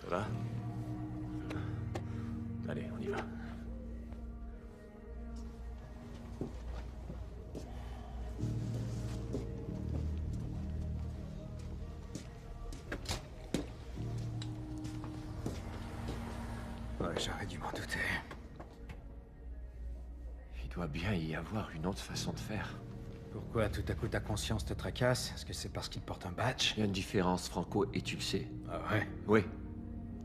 [SPEAKER 1] Ça va? Allez, on y va.
[SPEAKER 22] Ouais, j'aurais dû m'en douter.
[SPEAKER 4] Il doit bien y avoir une autre façon de faire.
[SPEAKER 22] Pourquoi tout à coup ta conscience te tracasse? Est-ce que c'est parce qu'il porte un badge?
[SPEAKER 4] Il y a une différence, Franco, et tu le sais.
[SPEAKER 22] Ah ouais?
[SPEAKER 4] Oui.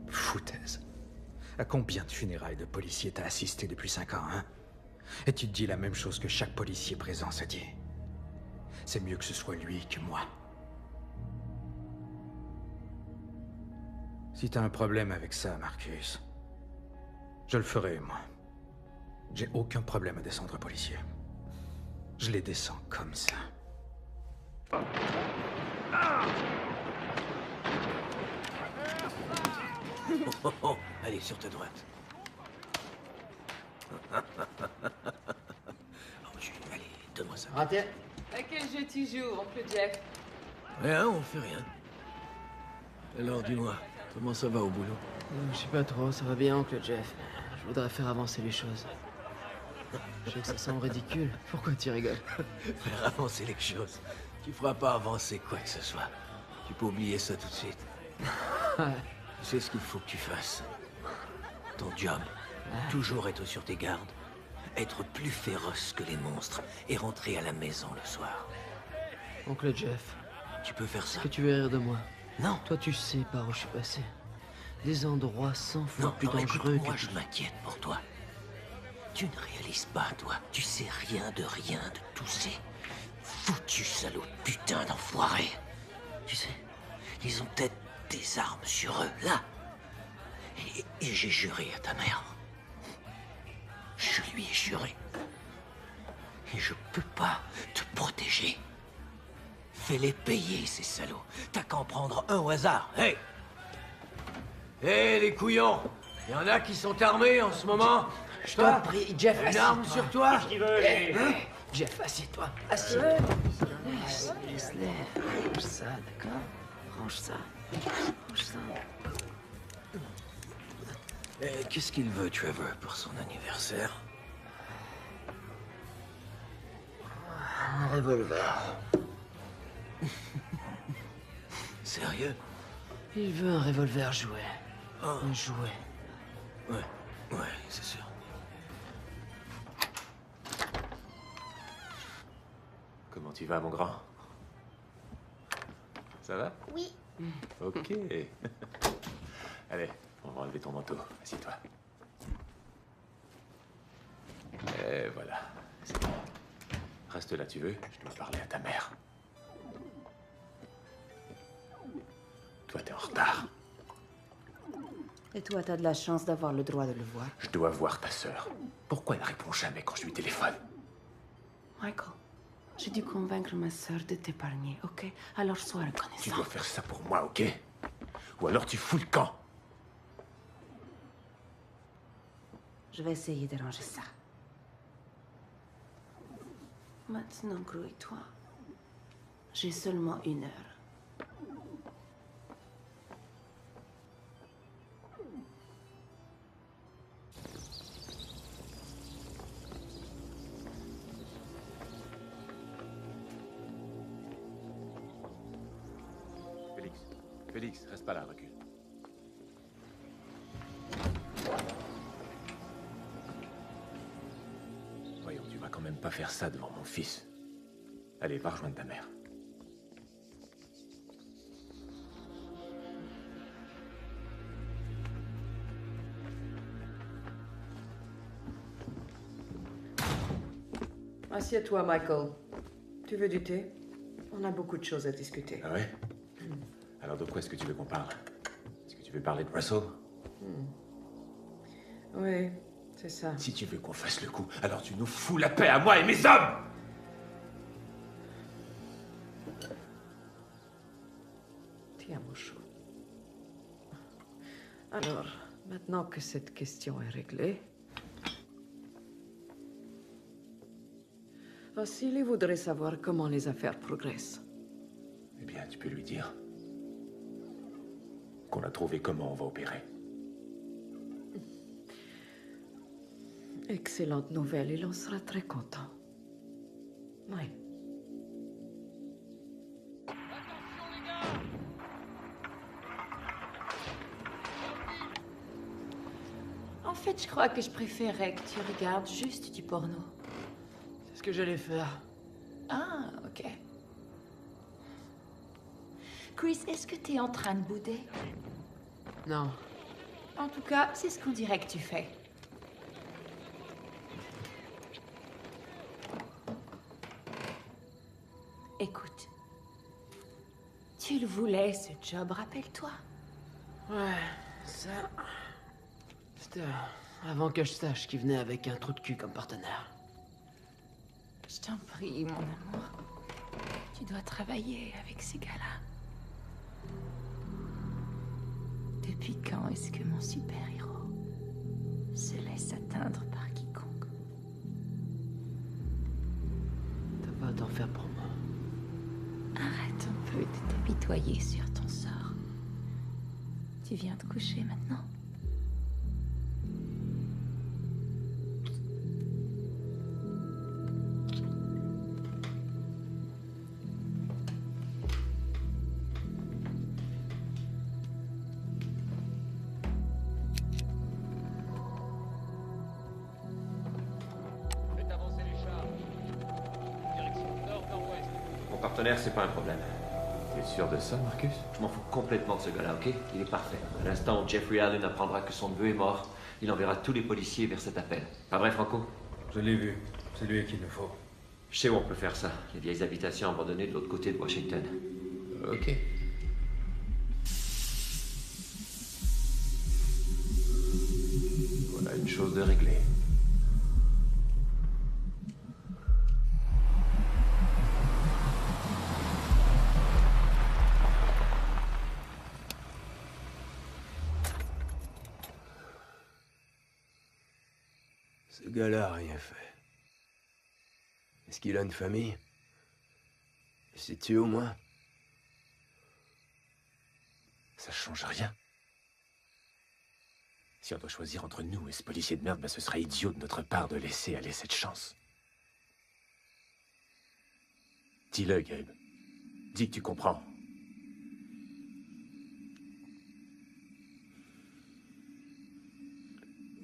[SPEAKER 22] Foutaise. À combien de funérailles de policiers t'as assisté depuis 5 ans, hein? Et tu te dis la même chose que chaque policier présent se dit. c'est mieux que ce soit lui que moi. Si t'as un problème avec ça, Marcus, je le ferai, moi. J'ai aucun problème à descendre policier. Je les descends comme ça.
[SPEAKER 2] Oh, oh, allez, sur ta droite. Oh, allez, donne-moi ça.
[SPEAKER 8] Raté. À quel jeu tu joues, oncle Jeff?
[SPEAKER 2] Rien, on fait rien. Alors, dis-moi, comment ça va au boulot?
[SPEAKER 8] Je sais pas trop, ça va bien, oncle Jeff. Je voudrais faire avancer les choses. Je sais que ça semble ridicule. Pourquoi tu rigoles?
[SPEAKER 2] Faire avancer les choses. Tu feras pas avancer quoi que ce soit. Tu peux oublier ça tout de suite. Tu sais ce qu'il faut que tu fasses. Ton job, toujours être sur tes gardes, être plus féroce que les monstres et rentrer à la maison le soir.
[SPEAKER 8] Oncle Jeff.
[SPEAKER 2] Tu peux faire ça.
[SPEAKER 8] Est-ce que tu veux rire de moi?
[SPEAKER 2] Non.
[SPEAKER 8] Toi, tu sais par où je suis passé. Des endroits 100 fois
[SPEAKER 2] Non,
[SPEAKER 8] plus
[SPEAKER 2] non,
[SPEAKER 8] dangereux
[SPEAKER 2] écoute, moi,
[SPEAKER 8] que...
[SPEAKER 2] je m'inquiète pour toi. Tu ne réalises pas, toi. Tu sais rien de tous ces foutus salauds de putain d'enfoirés. Tu sais, ils ont peut-être des armes sur eux, là. Et j'ai juré à ta mère. Je lui ai juré. Et je peux pas te protéger. Fais-les payer, ces salauds. T'as qu'à en prendre un au hasard. Hey! Hé, les couillons! Il y en a qui sont armés en ce moment?
[SPEAKER 8] Je t'en prie, Jeff,
[SPEAKER 2] une arme sur toi?
[SPEAKER 8] Jeff, assieds-toi. Assieds. Laisse-les. Range ça, d'accord? Range ça. Range ça.
[SPEAKER 2] Qu'est-ce qu'il veut, Trevor, pour son anniversaire?
[SPEAKER 8] Un revolver.
[SPEAKER 2] Sérieux?
[SPEAKER 8] Il veut un revolver jouet. Un jouet.
[SPEAKER 2] Ouais, c'est sûr.
[SPEAKER 1] Comment tu vas, mon grand? Ça va?
[SPEAKER 16] Oui.
[SPEAKER 1] Ok. Allez, on va enlever ton manteau. Assieds-toi. Et voilà. C'est bon. Reste là, tu veux? Je dois parler à ta mère. Toi, t'es en retard.
[SPEAKER 9] Et toi, t'as de la chance d'avoir le droit de le voir.
[SPEAKER 1] Je dois voir ta sœur. Pourquoi elle répond jamais quand je lui téléphone?
[SPEAKER 9] Michael, j'ai dû convaincre ma sœur de t'épargner, ok? Alors sois reconnaissant.
[SPEAKER 1] Tu dois faire ça pour moi, ok? Ou alors tu fous le camp.
[SPEAKER 9] Je vais essayer d'arranger ça. Maintenant, grouille-toi. J'ai seulement 1 heure.
[SPEAKER 1] Félix, reste pas là, recule. Voyons, tu vas quand même pas faire ça devant mon fils. Allez, va rejoindre ta mère.
[SPEAKER 8] Assieds-toi, Michael. Tu veux du thé? On a beaucoup de choses à discuter.
[SPEAKER 1] Ah ouais? Alors de quoi est-ce que tu veux qu'on parle? Est-ce que tu veux parler de Russell?
[SPEAKER 8] Oui, c'est ça.
[SPEAKER 1] Si tu veux qu'on fasse le coup, alors tu nous fous la paix à moi et mes hommes!
[SPEAKER 8] Tiens, mon chou. Alors, maintenant que cette question est réglée... Vassili voudrait savoir comment les affaires progressent.
[SPEAKER 1] Eh bien, tu peux lui dire qu'on a trouvé comment on va opérer.
[SPEAKER 8] Excellente nouvelle, il en sera très content. Oui.
[SPEAKER 9] En fait, je crois que je préférerais que tu regardes juste du porno.
[SPEAKER 8] C'est ce que j'allais faire.
[SPEAKER 9] Ah, ok. Chris, est-ce que t'es en train de bouder?
[SPEAKER 8] Non.
[SPEAKER 9] En tout cas, c'est ce qu'on dirait que tu fais. Tu le voulais, ce job, rappelle-toi.
[SPEAKER 2] Ouais, ça... C'était avant que je sache qu'il venait avec un trou de cul comme partenaire.
[SPEAKER 9] Je t'en prie, mon amour. Tu dois travailler avec ces gars-là. Depuis quand est-ce que mon super-héros se laisse atteindre par quiconque?
[SPEAKER 2] T'as pas à t'en faire pour moi.
[SPEAKER 9] Arrête un peu de t'apitoyer sur ton sort. Tu viens te coucher maintenant?
[SPEAKER 4] C'est pas un problème.
[SPEAKER 1] T'es sûr de ça, Marcus?
[SPEAKER 4] Je m'en fous complètement de ce gars-là, ok? Il est parfait. À l'instant où Jeffrey Allen apprendra que son neveu est mort, il enverra tous les policiers vers cet appel. Pas vrai, Franco?
[SPEAKER 22] Je l'ai vu. C'est lui qu'il nous faut.
[SPEAKER 4] Je sais où on peut faire ça. Les vieilles habitations abandonnées de l'autre côté de Washington.
[SPEAKER 1] Ok. Voilà une chose de réglée.
[SPEAKER 3] Ce gars-là a rien fait. Est-ce qu'il a une famille? Sais-tu au moins?
[SPEAKER 1] Ça change rien. Si on doit choisir entre nous et ce policier de merde, ce serait idiot de notre part de laisser aller cette chance. Dis-le, Gabe. Dis que tu comprends.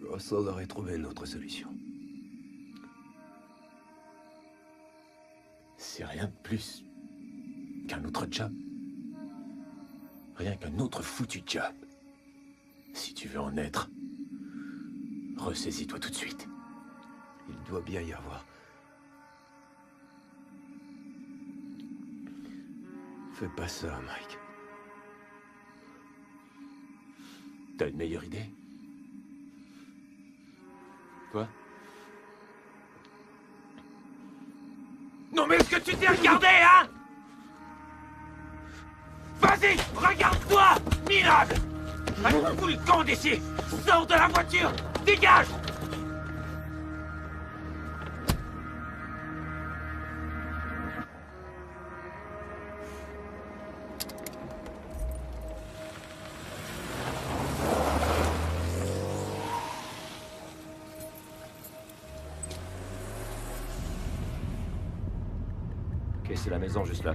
[SPEAKER 3] Russell aurait trouvé une autre solution.
[SPEAKER 1] C'est rien de plus qu'un autre job. Rien qu'un autre foutu job. Si tu veux en être, ressaisis-toi tout de suite.
[SPEAKER 3] Il doit bien y avoir. Fais pas ça, Mike.
[SPEAKER 1] T'as une meilleure idée? Toi?
[SPEAKER 12] Non mais est-ce que tu t'es regardé, hein? Vas-y, regarde-toi, minable! Un coup de camp d'ici! Sors de la voiture! Dégage!
[SPEAKER 4] Ok, c'est la maison juste là.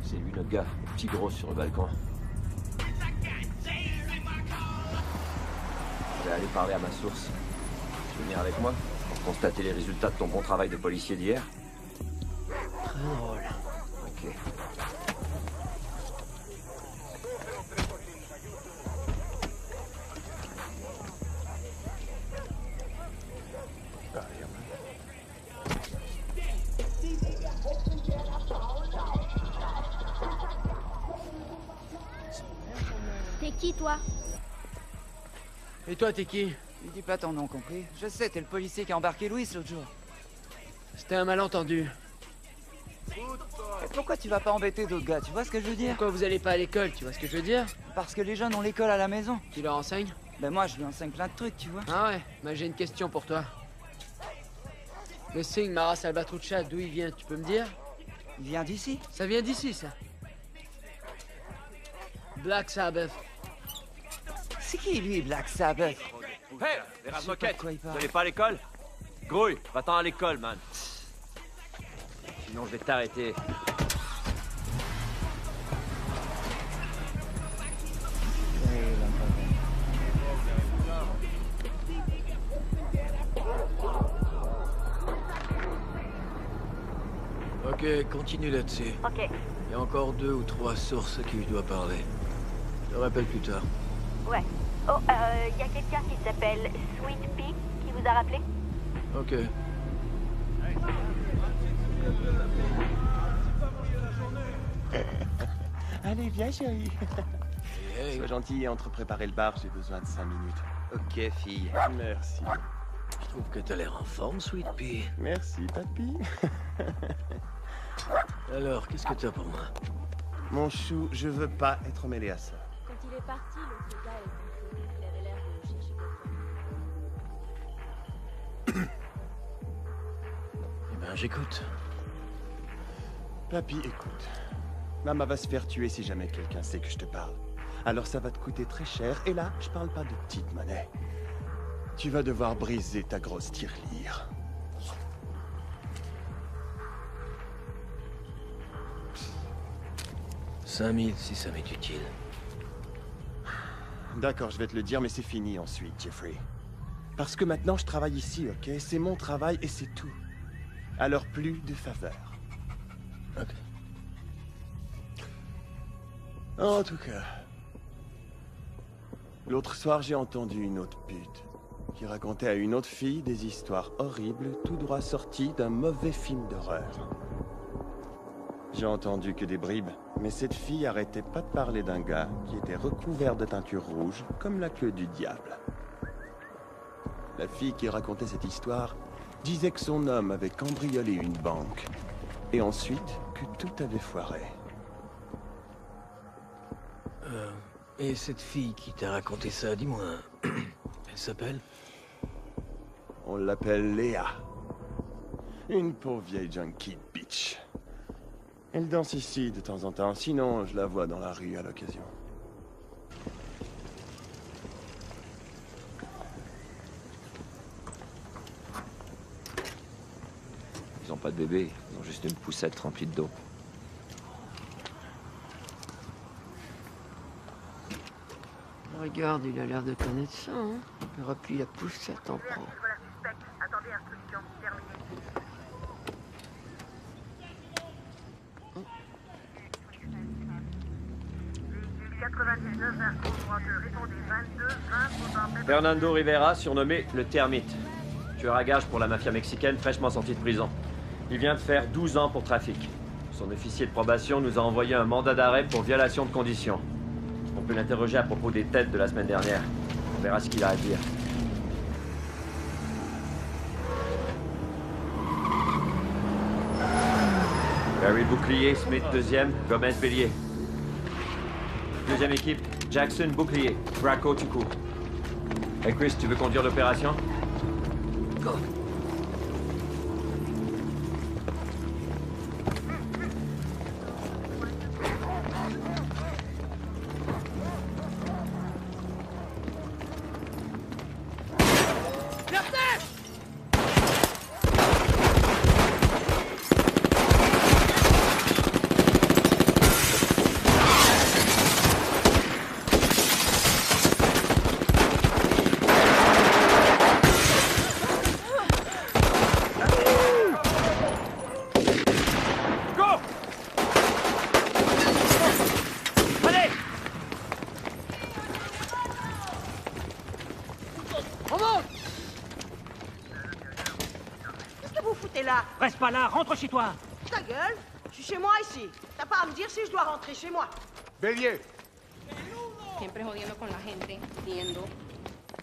[SPEAKER 4] C'est lui notre gars, le petit gros sur le balcon. Je vais aller parler à ma source. Tu veux venir avec moi pour constater les résultats de ton bon travail de policier d'hier?
[SPEAKER 2] Très drôle.
[SPEAKER 4] Ok.
[SPEAKER 14] T'es qui, toi?
[SPEAKER 2] Et toi, t'es qui?
[SPEAKER 19] Il dit pas ton nom, compris? Je sais, t'es le policier qui a embarqué Louis l'autre jour.
[SPEAKER 2] C'était un malentendu.
[SPEAKER 19] Et pourquoi tu vas pas embêter d'autres gars, tu vois ce que je veux dire?
[SPEAKER 2] Pourquoi vous allez pas à l'école, tu vois ce que je veux dire?
[SPEAKER 19] Parce que les jeunes ont l'école à la maison.
[SPEAKER 2] Tu leur enseignes?
[SPEAKER 19] Ben moi, je lui enseigne plein de trucs, tu vois.
[SPEAKER 2] Ah ouais, bah j'ai une question pour toi. Le signe Mara Salvatrucha, d'où il vient, tu peux me dire?
[SPEAKER 19] Il vient d'ici.
[SPEAKER 2] Ça vient d'ici, ça. Black Sabbath.
[SPEAKER 19] C'est qui, lui, Black Sabbath?
[SPEAKER 4] Hey, les rats de moquette,
[SPEAKER 19] quoi il
[SPEAKER 4] vous
[SPEAKER 19] parle.
[SPEAKER 4] allez pas à l'école? Grouille, va-t'en à l'école, man. Sinon, je vais t'arrêter.
[SPEAKER 3] Ok, continue là-dessus.
[SPEAKER 14] Ok.
[SPEAKER 3] Il y a encore 2 ou 3 sources à qui je dois parler. Je te rappelle plus tard.
[SPEAKER 14] Ouais. Oh, y a quelqu'un qui s'appelle Sweet Pea qui vous a rappelé?
[SPEAKER 3] Ok.
[SPEAKER 6] Allez, viens, chérie.
[SPEAKER 17] Hey.
[SPEAKER 6] Sois gentil et entre préparer le bar, j'ai besoin de 5 minutes.
[SPEAKER 17] Ok, fille.
[SPEAKER 6] Merci.
[SPEAKER 17] Je trouve que t'as l'air en forme, Sweet Pea.
[SPEAKER 6] Merci, papy.
[SPEAKER 17] Alors, qu'est-ce que t'as pour moi?
[SPEAKER 6] Mon chou, je veux pas être mêlé à ça.
[SPEAKER 14] Quand il est parti, l'autre gars est entré. Il avait l'air de chercher quelque chose.
[SPEAKER 17] Eh ben, j'écoute.
[SPEAKER 6] Papy, écoute. Maman va se faire tuer si jamais quelqu'un sait que je te parle. Alors ça va te coûter très cher, et là, je parle pas de petite monnaie. Tu vas devoir briser ta grosse tirelire. «
[SPEAKER 17] 5000 si ça m'est utile. »
[SPEAKER 6] D'accord, je vais te le dire, mais c'est fini ensuite, Jeffrey. Parce que maintenant, je travaille ici, ok? C'est mon travail et c'est tout. Alors plus de faveurs.
[SPEAKER 17] Ok.
[SPEAKER 6] En tout cas... L'autre soir, j'ai entendu une autre pute qui racontait à une autre fille des histoires horribles tout droit sorties d'un mauvais film d'horreur. J'ai entendu que des bribes, mais cette fille arrêtait pas de parler d'un gars qui était recouvert de teinture rouge comme la queue du diable. La fille qui racontait cette histoire disait que son homme avait cambriolé une banque et ensuite que tout avait foiré.
[SPEAKER 17] Et cette fille qui t'a raconté ça, dis-moi, elle s'appelle?
[SPEAKER 6] On l'appelle Léa. Une pauvre vieille junkie bitch. Elle danse ici de temps en temps, sinon je la vois dans la rue à l'occasion.
[SPEAKER 7] Ils ont pas de bébé, ils ont juste une poussette remplie d'eau.
[SPEAKER 8] Regarde, il a l'air de connaître ça, hein. Il replie la poussette en prend.
[SPEAKER 14] Attendez, instruction terminée. Véhicule 99 vers droite, répondez 22, 20,
[SPEAKER 4] Fernando Rivera, surnommé le Termite. Tueur à gages pour la mafia mexicaine, fraîchement sorti de prison. Il vient de faire 12 ans pour trafic. Son officier de probation nous a envoyé un mandat d'arrêt pour violation de conditions. On peut l'interroger à propos des têtes de la semaine dernière. On verra ce qu'il a à dire. Barry Bouclier, Smith deuxième, Gomez Bélier. Deuxième équipe, Jackson Bouclier, Braco tout court. Hey Chris, tu veux conduire l'opération?
[SPEAKER 17] Go.
[SPEAKER 20] Reste pas là, rentre chez toi. Ta gueule, je suis chez moi ici. T'as pas à me dire si je dois rentrer chez moi.
[SPEAKER 10] Bélier.
[SPEAKER 23] Siempre jodiendo con la gente, viendo.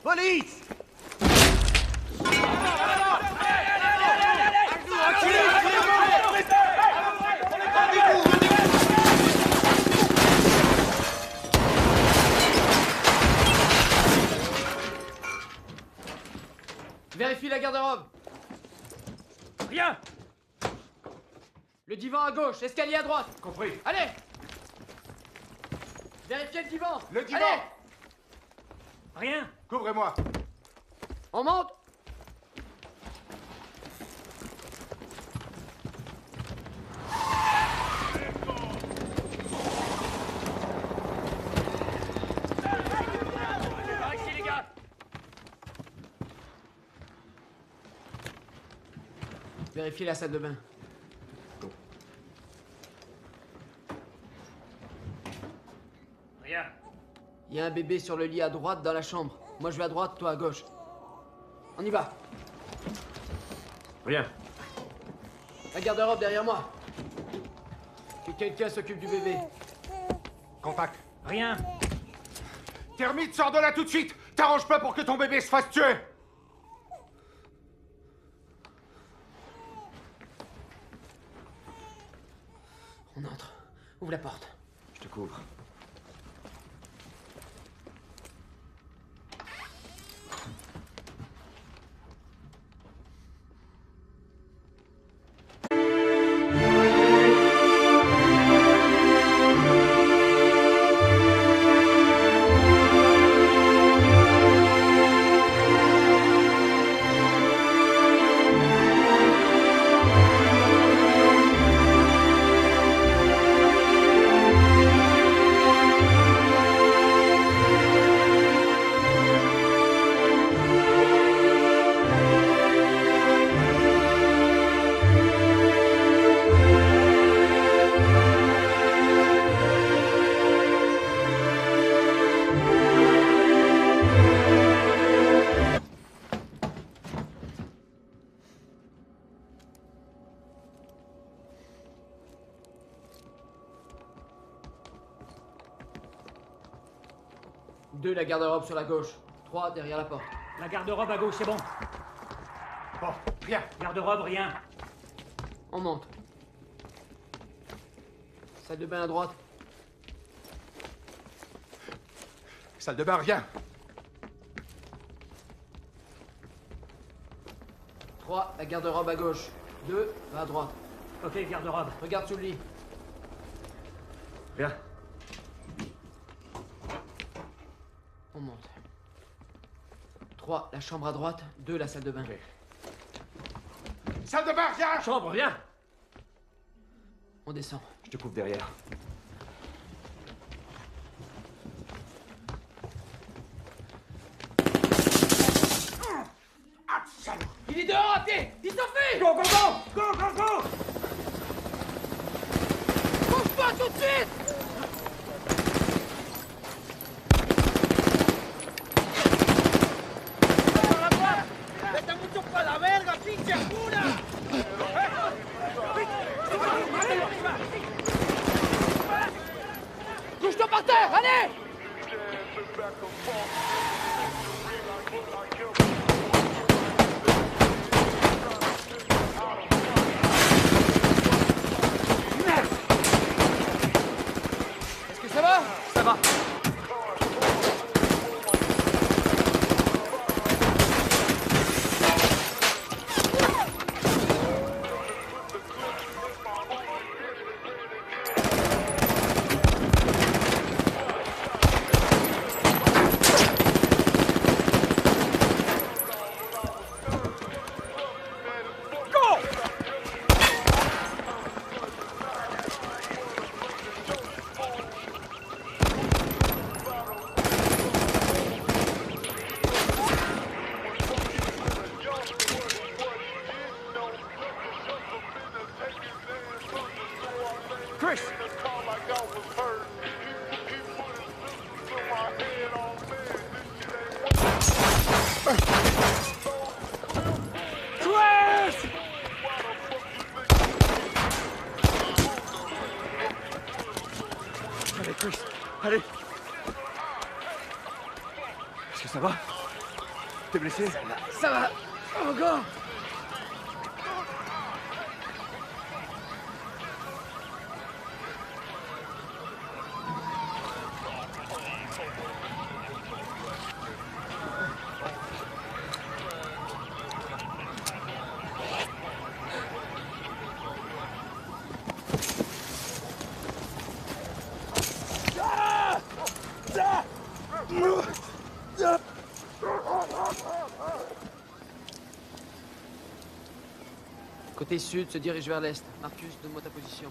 [SPEAKER 10] Police!
[SPEAKER 19] Vérifie la garde-robe.
[SPEAKER 4] Rien!
[SPEAKER 19] Le divan à gauche, escalier à droite.
[SPEAKER 10] Compris.
[SPEAKER 19] Allez! Vérifiez le divan.
[SPEAKER 10] Le divan.
[SPEAKER 19] Allez!
[SPEAKER 20] Rien.
[SPEAKER 10] Couvrez-moi.
[SPEAKER 19] On monte.
[SPEAKER 4] Ici les gars!
[SPEAKER 19] Vérifiez la salle de bain.
[SPEAKER 4] Rien.
[SPEAKER 19] Il y a un bébé sur le lit à droite dans la chambre. Moi je vais à droite, toi à gauche. On y va.
[SPEAKER 4] Rien.
[SPEAKER 19] La garde-robe derrière moi. Que quelqu'un s'occupe du bébé.
[SPEAKER 12] Contact.
[SPEAKER 15] Rien.
[SPEAKER 12] Termite, sors de là tout de suite. T'arranges pas pour que ton bébé se fasse tuer.
[SPEAKER 19] On entre. Ouvre la porte.
[SPEAKER 2] Je te couvre.
[SPEAKER 19] Deux, la garde-robe sur la gauche. 3, derrière la porte.
[SPEAKER 15] La garde-robe à gauche, c'est bon.
[SPEAKER 12] Bon, rien.
[SPEAKER 15] Garde-robe, rien.
[SPEAKER 19] On monte. Salle de bain à droite.
[SPEAKER 12] Salle de bain, rien.
[SPEAKER 19] 3, la garde-robe à gauche. 2, va à droite.
[SPEAKER 15] Ok, garde-robe.
[SPEAKER 19] Regarde sous le lit.
[SPEAKER 2] Viens.
[SPEAKER 19] On monte. 3, la chambre à droite. 2, la salle de bain.
[SPEAKER 12] Salle de bain, rien.
[SPEAKER 2] Chambre, viens.
[SPEAKER 19] On descend.
[SPEAKER 2] Je te couvre derrière.
[SPEAKER 19] Il est dehors, Athée. Il s'enfuit.
[SPEAKER 12] Go, go, go. Go, go, go.
[SPEAKER 19] Bouge-toi tout de suite.
[SPEAKER 12] ¡Vete mucho para la verga, pinche cura!
[SPEAKER 19] Couche-toi par terre, allez. Est-ce que ça va?
[SPEAKER 2] Ça va.
[SPEAKER 12] Allez, Chris, allez. Est-ce que ça va? T'es blessé?
[SPEAKER 19] Ça va. Encore. Côté sud, se dirige vers l'est. Marcus, donne-moi ta position.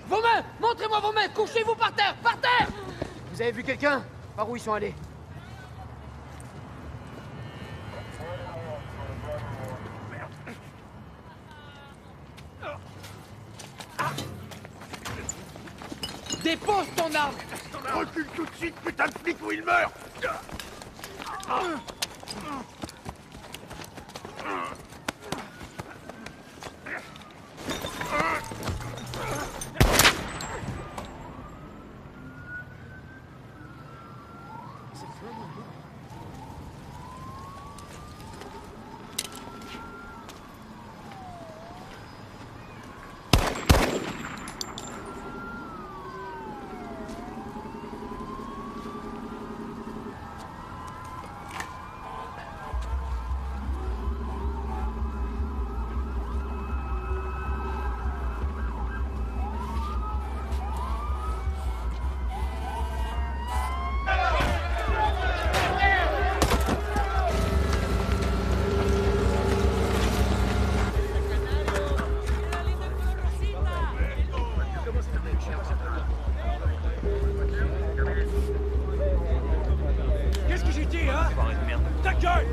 [SPEAKER 19] Vos mains! Montrez-moi vos mains! Couchez-vous par terre! Par terre! Vous avez vu quelqu'un? Par où ils sont allés? Dépose ton arme!
[SPEAKER 10] Recule tout de suite, putain de flic, ou il meurt!
[SPEAKER 12] Qu'est-ce que j'ai dit, hein? Ta gueule!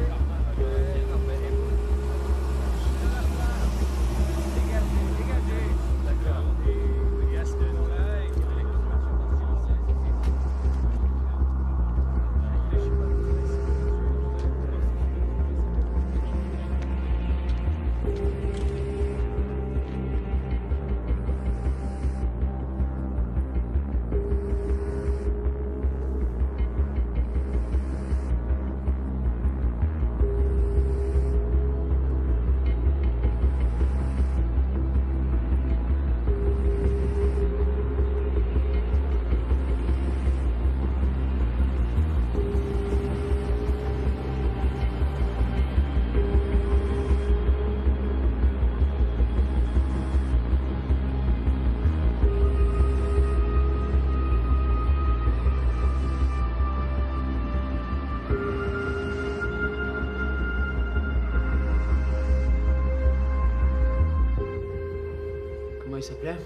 [SPEAKER 19] Comment il s'appelait?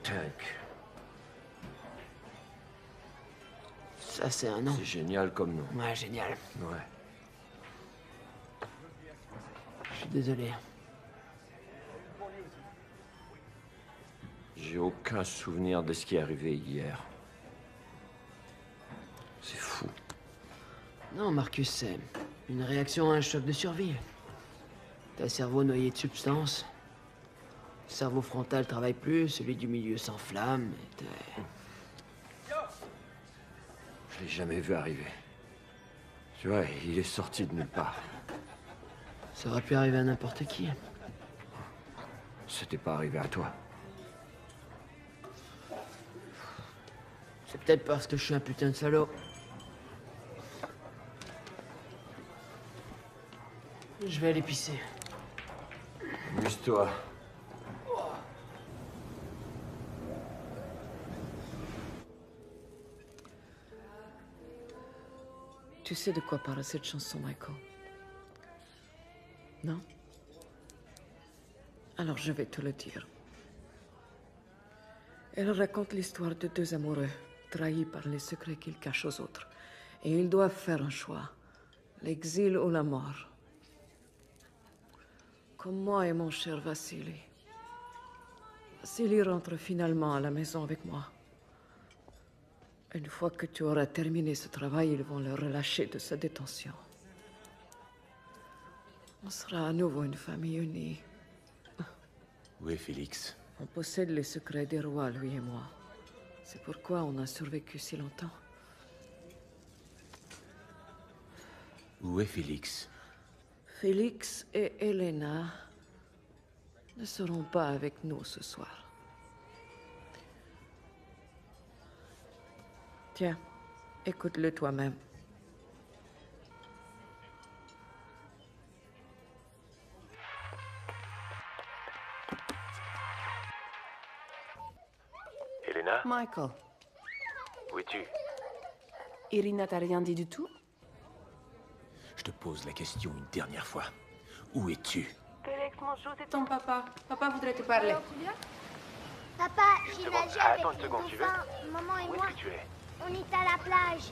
[SPEAKER 2] Tank.
[SPEAKER 19] Ça, c'est un nom.
[SPEAKER 2] C'est génial comme nom.
[SPEAKER 19] Ouais, génial.
[SPEAKER 2] Ouais.
[SPEAKER 19] Je suis désolé.
[SPEAKER 2] J'ai aucun souvenir de ce qui est arrivé hier. C'est fou.
[SPEAKER 19] Non, Marcus, c'est une réaction à un choc de survie. T'as le cerveau noyé de substance. Le cerveau frontal travaille plus, celui du milieu s'enflamme.
[SPEAKER 2] Je l'ai jamais vu arriver. Tu vois, il est sorti de nulle part.
[SPEAKER 19] Ça aurait pu arriver à n'importe qui.
[SPEAKER 2] C'était pas arrivé à toi.
[SPEAKER 19] C'est peut-être parce que je suis un putain de salaud. Je vais aller pisser.
[SPEAKER 2] Amuse-toi.
[SPEAKER 8] Tu sais de quoi parle cette chanson, Michael? Non? Alors je vais te le dire. Elle raconte l'histoire de deux amoureux, trahis par les secrets qu'ils cachent aux autres. Et ils doivent faire un choix, l'exil ou la mort. Comme moi et mon cher Vassili. Vassili rentre finalement à la maison avec moi. Une fois que tu auras terminé ce travail, ils vont le relâcher de sa détention. On sera à nouveau une famille unie.
[SPEAKER 1] Où est Félix?
[SPEAKER 8] On possède les secrets des rois, lui et moi. C'est pourquoi on a survécu si longtemps.
[SPEAKER 1] Où est Félix?
[SPEAKER 8] Félix et Elena ne seront pas avec nous ce soir. Tiens, écoute-le toi-même.
[SPEAKER 11] Elena?
[SPEAKER 5] Michael,
[SPEAKER 11] Où es-tu?
[SPEAKER 5] Irina t'a rien dit du tout?
[SPEAKER 1] Je te pose la question une dernière fois. Où es-tu?
[SPEAKER 5] Félix, mon chou, c'est ton papa. Papa voudrait te parler.
[SPEAKER 18] Papa, j'ai nagé
[SPEAKER 11] Attends
[SPEAKER 18] avec
[SPEAKER 11] une
[SPEAKER 18] les
[SPEAKER 11] seconde, tu veux?
[SPEAKER 18] dauphins, maman et
[SPEAKER 11] Où
[SPEAKER 18] moi.
[SPEAKER 11] est-ce que tu es?
[SPEAKER 18] On est à la plage.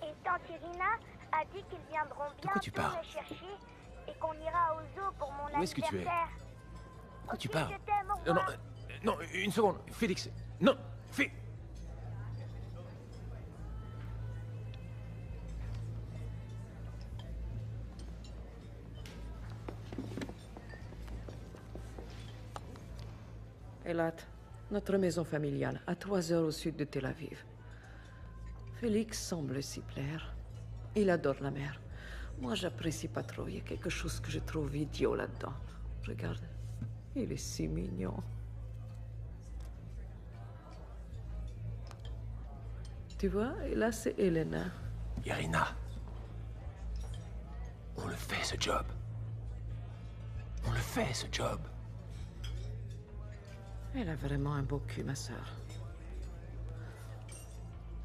[SPEAKER 18] Et tante Irina a dit qu'ils viendront
[SPEAKER 1] quoi tu
[SPEAKER 18] bientôt
[SPEAKER 1] parles?
[SPEAKER 18] me chercher et qu'on ira au zoo pour mon
[SPEAKER 1] Où est-ce que tu es?
[SPEAKER 18] anniversaire.
[SPEAKER 1] Pourquoi tu
[SPEAKER 18] Ok,
[SPEAKER 1] parles?
[SPEAKER 18] je t'aime, au
[SPEAKER 1] Non, non,
[SPEAKER 18] revoir.
[SPEAKER 1] Non, une seconde. Félix. Non,
[SPEAKER 8] Eilat, notre maison familiale, à 3 heures au sud de Tel Aviv. Félix semble s'y plaire. Il adore la mer. Moi, j'apprécie pas trop. Il y a quelque chose que je trouve idiot là-dedans. Regarde, il est si mignon. Tu vois, et là, c'est Elena.
[SPEAKER 1] Irina. On le fait, ce job. On le fait, ce job.
[SPEAKER 8] Elle a vraiment un beau cul, ma sœur.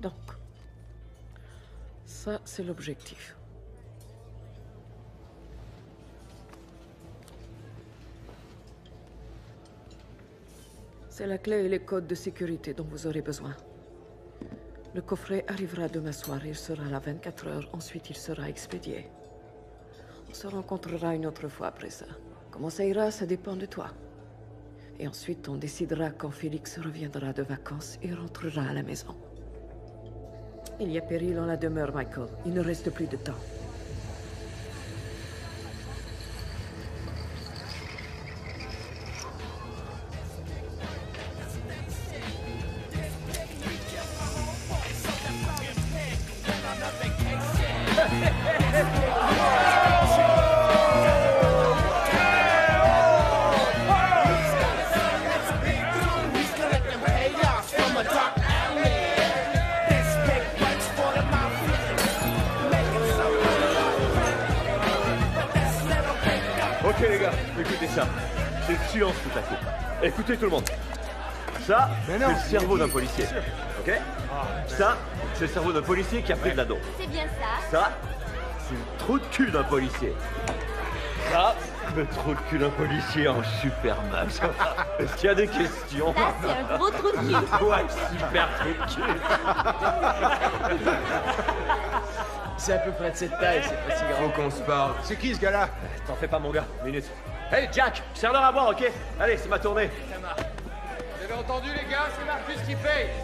[SPEAKER 8] Donc, ça, c'est l'objectif. C'est la clé et les codes de sécurité dont vous aurez besoin. Le coffret arrivera demain soir. Il sera là 24 heures. Ensuite, il sera expédié. On se rencontrera une autre fois après ça. Comment ça ira, ça dépend de toi. Et ensuite, on décidera quand Félix reviendra de vacances et rentrera à la maison. Il y a péril en la demeure, Michael. Il ne reste plus de temps.
[SPEAKER 4] Ok les gars, écoutez ça. C'est le silence tout à coup. Écoutez tout le monde. Ça, c'est le cerveau d'un policier. Ok? Ça, c'est le cerveau d'un policier qui a pris de la dope.
[SPEAKER 14] C'est bien ça.
[SPEAKER 4] Ça, c'est le trou de cul d'un policier. Ça, le trou de cul d'un policier en super max. Est-ce qu'il y a des questions?
[SPEAKER 14] Là, c'est un gros trou de cul.
[SPEAKER 4] Ouais, super trou de cul.
[SPEAKER 19] C'est à peu près de cette taille, c'est pas si grand.
[SPEAKER 3] Faut qu'on se parle. C'est qui ce gars-là?
[SPEAKER 4] T'en fais pas mon gars, minute. Hey Jack, serre-leur à boire, ok? Allez, c'est ma tournée.
[SPEAKER 12] Vous avez entendu, les gars? C'est Marcus qui paye. Tout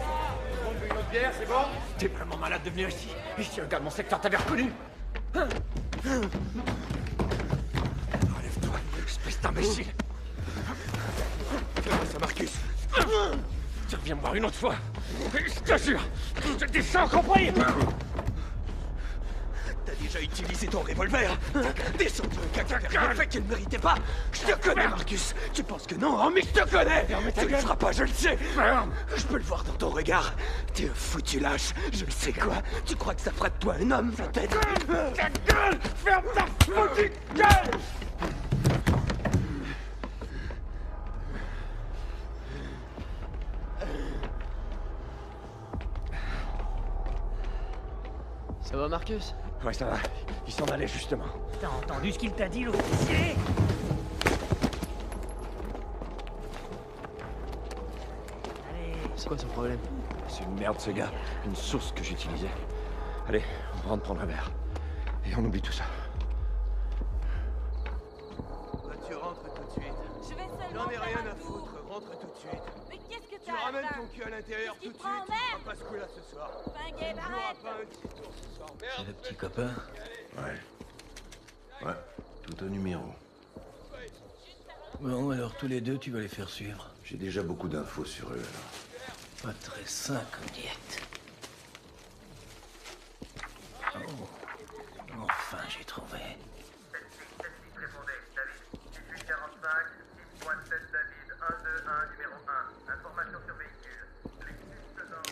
[SPEAKER 12] le monde veut une autre bière, c'est bon?
[SPEAKER 10] T'es vraiment malade de venir ici. Ici, un gars de mon secteur t'avait reconnu. Relève-toi, espèce d'imbécile. Fais-moi ça, Marcus. Tu reviens me voir une autre fois. Je te jure, je te descends, compris? T'as déjà utilisé ton revolver. Descends-toi, quelqu'un qui a rien fait qu'il ne méritait pas. Je te connais, Marcus. Tu penses que non, hein, mais je te connais. Tu le feras pas, je le sais. Je peux le voir dans ton regard. T'es un foutu lâche. Je le sais quoi. Tu crois que ça fera de toi un homme, peut-être? Ta gueule! Ferme ta foutue gueule!
[SPEAKER 19] Ça va, Marcus?
[SPEAKER 10] Ouais, ça va. Il s'en allait, justement.
[SPEAKER 15] T'as entendu ce qu'il t'a dit, l'officier?
[SPEAKER 19] C'est quoi son problème?
[SPEAKER 10] C'est une merde, ce gars. Une source que j'utilisais. Allez, on rentre prendre un verre. Et on oublie tout ça.
[SPEAKER 3] Tu rentres tout de suite.
[SPEAKER 5] Je vais seulement
[SPEAKER 3] J'en ai
[SPEAKER 5] faire
[SPEAKER 3] rien
[SPEAKER 5] un
[SPEAKER 3] à
[SPEAKER 5] tour.
[SPEAKER 3] foutre, rentre tout de suite.
[SPEAKER 5] Mais qu'est-ce que
[SPEAKER 3] Tu
[SPEAKER 5] t'as
[SPEAKER 3] ramènes
[SPEAKER 5] là?
[SPEAKER 3] ton cul à l'intérieur tout de
[SPEAKER 5] Qu'est-ce
[SPEAKER 3] suite.
[SPEAKER 5] qui te prend, merde?
[SPEAKER 3] On va pas se couler là ce soir.
[SPEAKER 5] Pinguet,
[SPEAKER 3] On jouera
[SPEAKER 5] arrête.
[SPEAKER 3] pas un petit tour ce soir.
[SPEAKER 17] C'est
[SPEAKER 3] Merde.
[SPEAKER 17] le petit copain?
[SPEAKER 13] Ouais, tout au numéro.
[SPEAKER 17] Bon, alors tous les deux, tu vas les faire suivre.
[SPEAKER 13] J'ai déjà beaucoup d'infos sur eux.
[SPEAKER 17] Pas très sain comme diète. Oh, enfin j'ai trouvé.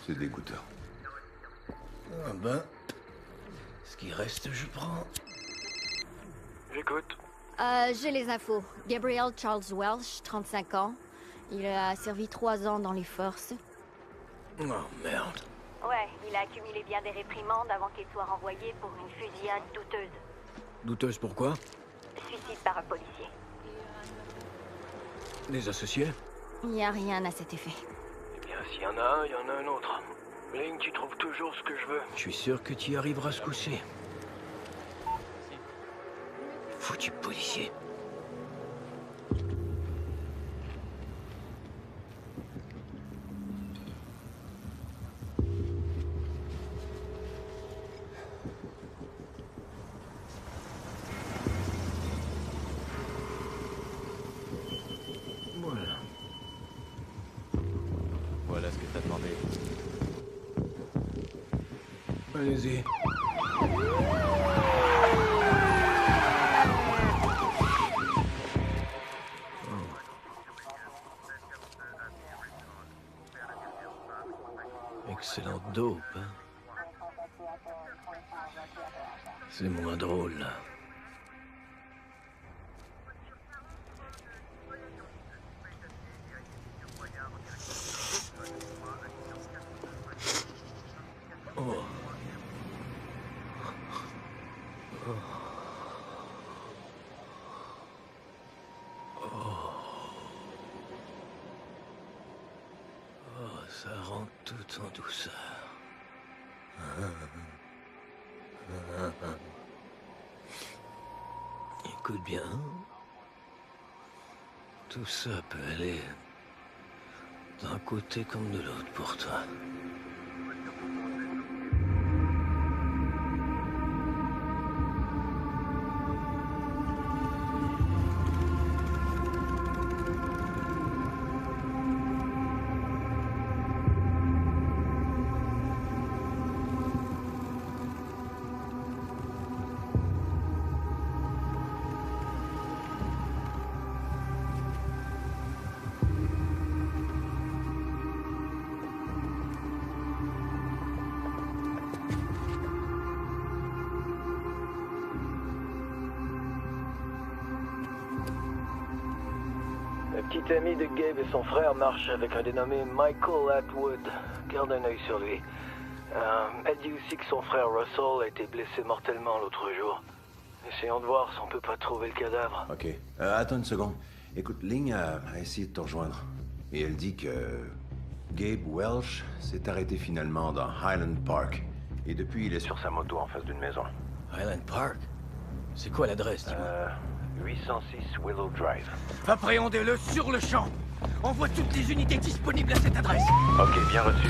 [SPEAKER 13] C'est dégoûtant.
[SPEAKER 17] Ah ben, ce qui reste, je prends.
[SPEAKER 10] J'écoute.
[SPEAKER 14] J'ai les infos. Gabriel Charles Welsh, 35 ans. Il a servi 3 ans dans les forces.
[SPEAKER 17] Oh merde.
[SPEAKER 14] Ouais, il a accumulé bien des réprimandes avant qu'il soit renvoyé pour une fusillade douteuse.
[SPEAKER 17] Douteuse pourquoi?
[SPEAKER 14] Suicide par un policier.
[SPEAKER 17] Les associés?
[SPEAKER 14] Il n'y a rien à cet effet.
[SPEAKER 17] Eh bien, s'il y en a un, il y en a un autre. Ling, tu trouves toujours ce que je veux. Je suis sûr que tu y arriveras ce coup-ci. Foutu policier.
[SPEAKER 1] Voilà ce que t'as demandé.
[SPEAKER 3] Allez-y.
[SPEAKER 17] Excellente dope, hein? C'est moins drôle, là. Oh. Ça rentre tout en douceur. Écoute bien. Tout ça peut aller d'un côté comme de l'autre pour toi. Le petit ami de Gabe et son frère marche avec un dénommé Michael Atwood. Garde un œil sur lui. Elle dit aussi que son frère Russell a été blessé mortellement l'autre jour. Essayons de voir si on peut pas trouver le cadavre.
[SPEAKER 13] Ok. Attends une seconde. Écoute, Ling a essayé de te rejoindre. Et elle dit que Gabe Welsh s'est arrêté finalement dans Highland Park. Et depuis, il est sur sa moto en face d'une maison.
[SPEAKER 17] Highland Park? C'est quoi l'adresse, dis-moi?
[SPEAKER 13] 806 Willow Drive.
[SPEAKER 10] Appréhendez-le sur le champ. Envoie toutes les unités disponibles à cette adresse.
[SPEAKER 13] Ok, bien reçu.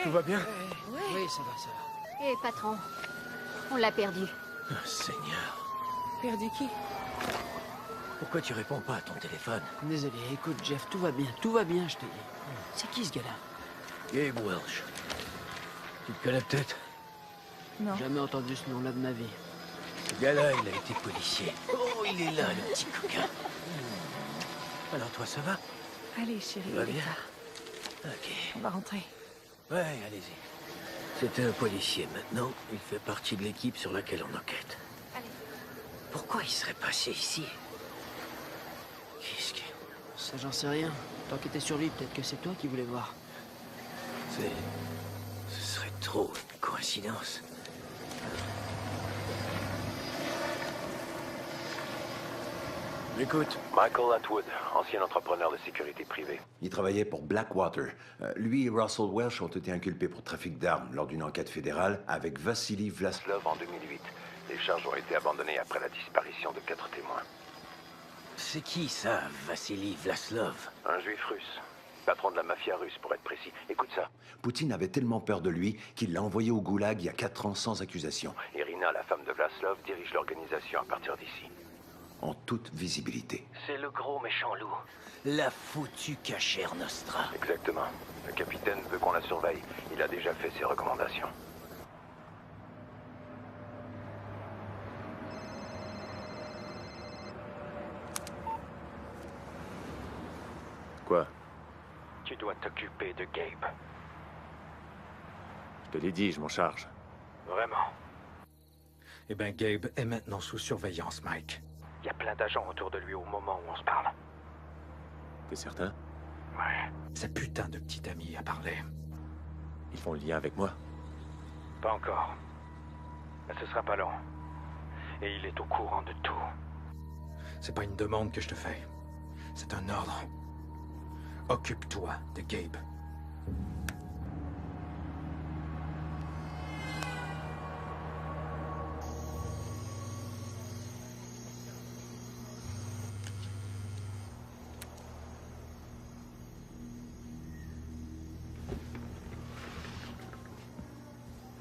[SPEAKER 3] Tout va bien?
[SPEAKER 19] Oui, ça va, ça va.
[SPEAKER 14] Eh, patron, on l'a perdu.
[SPEAKER 17] Oh, Seigneur.
[SPEAKER 5] Perdu qui?
[SPEAKER 17] Pourquoi tu réponds pas à ton téléphone?
[SPEAKER 19] Désolé, écoute, Jeff, tout va bien, je te dis. C'est qui ce gars-là?
[SPEAKER 17] Gabe Welsh. Tu le connais peut-être?
[SPEAKER 5] Non.
[SPEAKER 19] Jamais entendu ce nom-là de ma vie.
[SPEAKER 17] Ce gars-là, il a été policier. Oh, il est là, le petit coquin. Alors toi, ça va?
[SPEAKER 5] Allez, chérie,
[SPEAKER 17] Tu vas
[SPEAKER 5] il est
[SPEAKER 17] bien?
[SPEAKER 5] tard.
[SPEAKER 17] Ok.
[SPEAKER 5] On va rentrer.
[SPEAKER 17] Ouais, allez-y. C'était un policier. Maintenant, il fait partie de l'équipe sur laquelle on enquête.
[SPEAKER 5] Allez.
[SPEAKER 17] Pourquoi il serait passé ici? Qu'est-ce que...
[SPEAKER 19] Ça, j'en sais rien. T'enquêtais sur lui, peut-être que c'est toi qui voulais voir.
[SPEAKER 17] Ce serait trop une coïncidence.
[SPEAKER 13] Écoute. Michael Atwood, ancien entrepreneur de sécurité privée. Il travaillait pour Blackwater. Lui et Russell Welsh ont été inculpés pour trafic d'armes lors d'une enquête fédérale avec Vassili Vlaslov en 2008. Les charges ont été abandonnées après la disparition de 4 témoins.
[SPEAKER 17] C'est qui, ça, Vassili Vlaslov?
[SPEAKER 13] Un juif russe. Patron de la mafia russe, pour être précis. Écoute ça. Poutine avait tellement peur de lui qu'il l'a envoyé au goulag il y a 4 ans sans accusation. Irina, la femme de Vlaslov, dirige l'organisation à partir d'ici. En toute visibilité.
[SPEAKER 17] C'est le gros méchant loup. La foutue cachère Nostra.
[SPEAKER 13] Exactement. Le capitaine veut qu'on la surveille. Il a déjà fait ses recommandations.
[SPEAKER 1] Quoi?
[SPEAKER 13] Tu dois t'occuper de Gabe.
[SPEAKER 1] Je te l'ai dit, je m'en charge.
[SPEAKER 13] Vraiment.
[SPEAKER 22] Eh ben, Gabe est maintenant sous surveillance, Mike.
[SPEAKER 13] Il y a plein d'agents autour de lui au moment où on se parle.
[SPEAKER 1] T'es certain?
[SPEAKER 13] Ouais.
[SPEAKER 22] Sa putain de petite amie a parlé.
[SPEAKER 1] Ils font le lien avec moi?
[SPEAKER 13] Pas encore. Mais ce sera pas long. Et il est au courant de tout.
[SPEAKER 22] C'est pas une demande que je te fais. C'est un ordre. Occupe-toi de Gabe.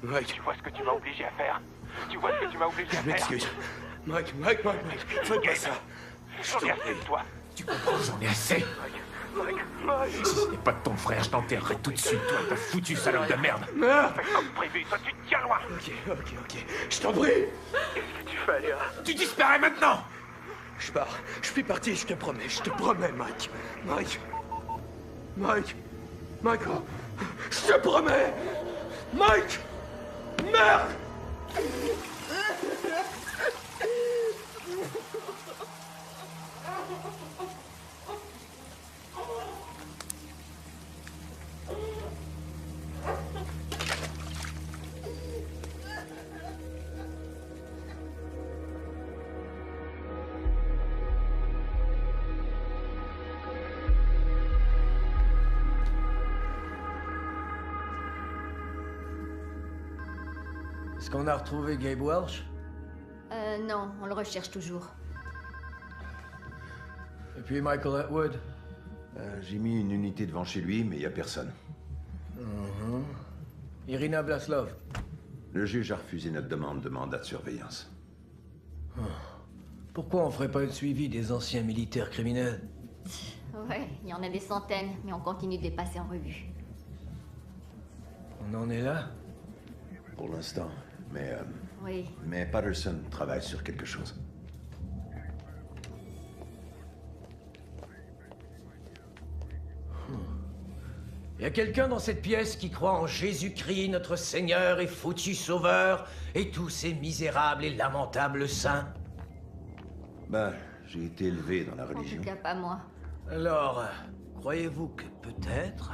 [SPEAKER 3] Mike.
[SPEAKER 11] Tu vois ce que tu m'as obligé à faire? Tu vois ce que tu m'as obligé à
[SPEAKER 3] Je
[SPEAKER 11] faire?
[SPEAKER 3] m'excuse. Mike, fais pas ça.
[SPEAKER 11] J'en ai assez de toi.
[SPEAKER 1] Tu comprends, j'en ai assez. Si ce n'est pas de ton frère, je t'enterrerai tout de suite, toi, ta foutue salope de merde.
[SPEAKER 3] Merde.
[SPEAKER 11] Fais comme prévu, toi tu te tiens loin.
[SPEAKER 3] Ok. Je t'en prie.
[SPEAKER 11] Qu'est-ce que tu fais, Léa?
[SPEAKER 1] Tu disparais maintenant.
[SPEAKER 3] Je pars. Je suis parti, je te promets, Mike. Mike, oh. Je te promets. Mike. Merde.
[SPEAKER 19] Est-ce qu'on a retrouvé Gabe Welsh?
[SPEAKER 14] Non, on le recherche toujours.
[SPEAKER 19] Et puis Michael Atwood?
[SPEAKER 13] J'ai mis une unité devant chez lui, mais il n'y a personne.
[SPEAKER 19] Irina Vlaslov?
[SPEAKER 13] Le juge a refusé notre demande de mandat de surveillance.
[SPEAKER 19] Pourquoi on ferait pas le suivi des anciens militaires criminels?
[SPEAKER 14] Ouais, il y en a des centaines, mais on continue de les passer en revue.
[SPEAKER 19] On en est là?
[SPEAKER 13] Pour l'instant, mais...
[SPEAKER 14] Oui.
[SPEAKER 13] Mais Patterson travaille sur quelque chose.
[SPEAKER 19] Y a quelqu'un dans cette pièce qui croit en Jésus-Christ, notre Seigneur et foutu Sauveur, et tous ces misérables et lamentables saints?
[SPEAKER 13] Ben, j'ai été élevé dans la
[SPEAKER 14] En
[SPEAKER 13] religion.
[SPEAKER 14] tout cas, pas moi.
[SPEAKER 19] Alors, croyez-vous que peut-être,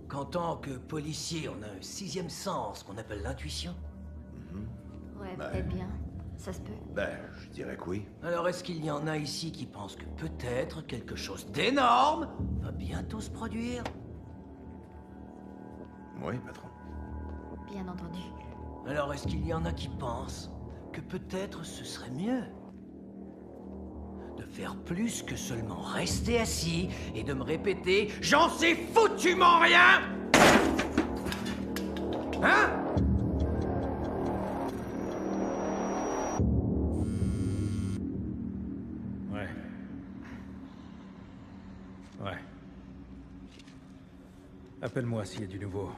[SPEAKER 19] qu'en tant que policier, on a un sixième sens qu'on appelle l'intuition?
[SPEAKER 14] Ouais, peut-être bien. Ça se peut.
[SPEAKER 13] Ben, je dirais que oui.
[SPEAKER 19] Alors, est-ce qu'il y en a ici qui pensent que peut-être quelque chose d'énorme va bientôt se produire?
[SPEAKER 13] Oui, patron.
[SPEAKER 14] Bien entendu.
[SPEAKER 19] Alors, est-ce qu'il y en a qui pensent que peut-être ce serait mieux de faire plus que seulement rester assis et de me répéter « J'en sais foutument rien !» Hein?
[SPEAKER 22] Ouais. Appelle-moi s'il y a du nouveau.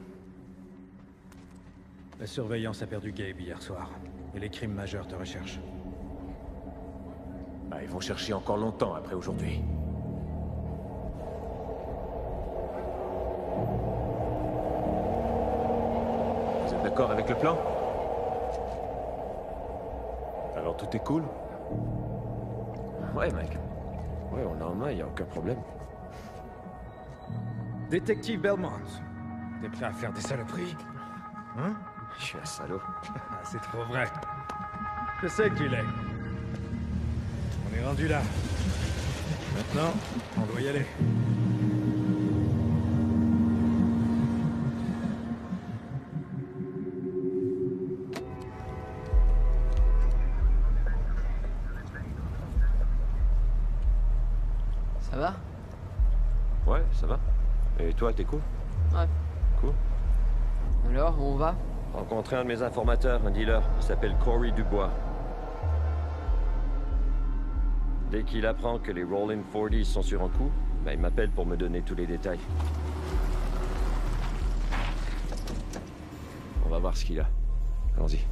[SPEAKER 22] La surveillance a perdu Gabe hier soir. Et les crimes majeurs te recherchent.
[SPEAKER 1] Bah, ils vont chercher encore longtemps après aujourd'hui. Vous êtes d'accord avec le plan? Alors tout est cool?
[SPEAKER 4] Ouais, mec. Ouais, on l'a en main, y a aucun problème.
[SPEAKER 22] Détective Belmont, t'es prêt à faire des saloperies? Hein?
[SPEAKER 4] Je suis un salaud.
[SPEAKER 22] Ah, c'est trop vrai. Je sais que tu l'es. On est rendu là. Maintenant, on doit y aller.
[SPEAKER 19] Ça va?
[SPEAKER 4] Ouais, ça va. Et toi, t'es cool?
[SPEAKER 19] Ouais.
[SPEAKER 4] Cool.
[SPEAKER 19] Alors, où on va?
[SPEAKER 4] Rencontré un de mes informateurs, un dealer. Il s'appelle Corey Dubois. Dès qu'il apprend que les Rollin 40 sont sur un coup, ben, il m'appelle pour me donner tous les détails. On va voir ce qu'il a. Allons-y.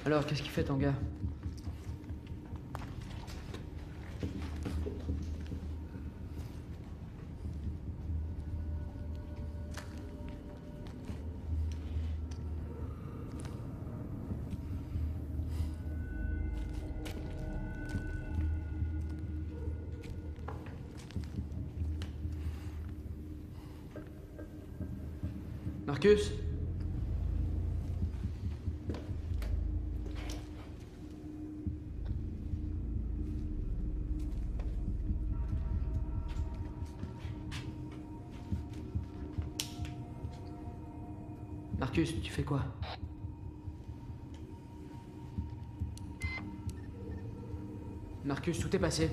[SPEAKER 9] Alors, qu'est-ce qu'il fait ton gars? Marcus? Marcus, tu fais quoi? Marcus, tout est passé.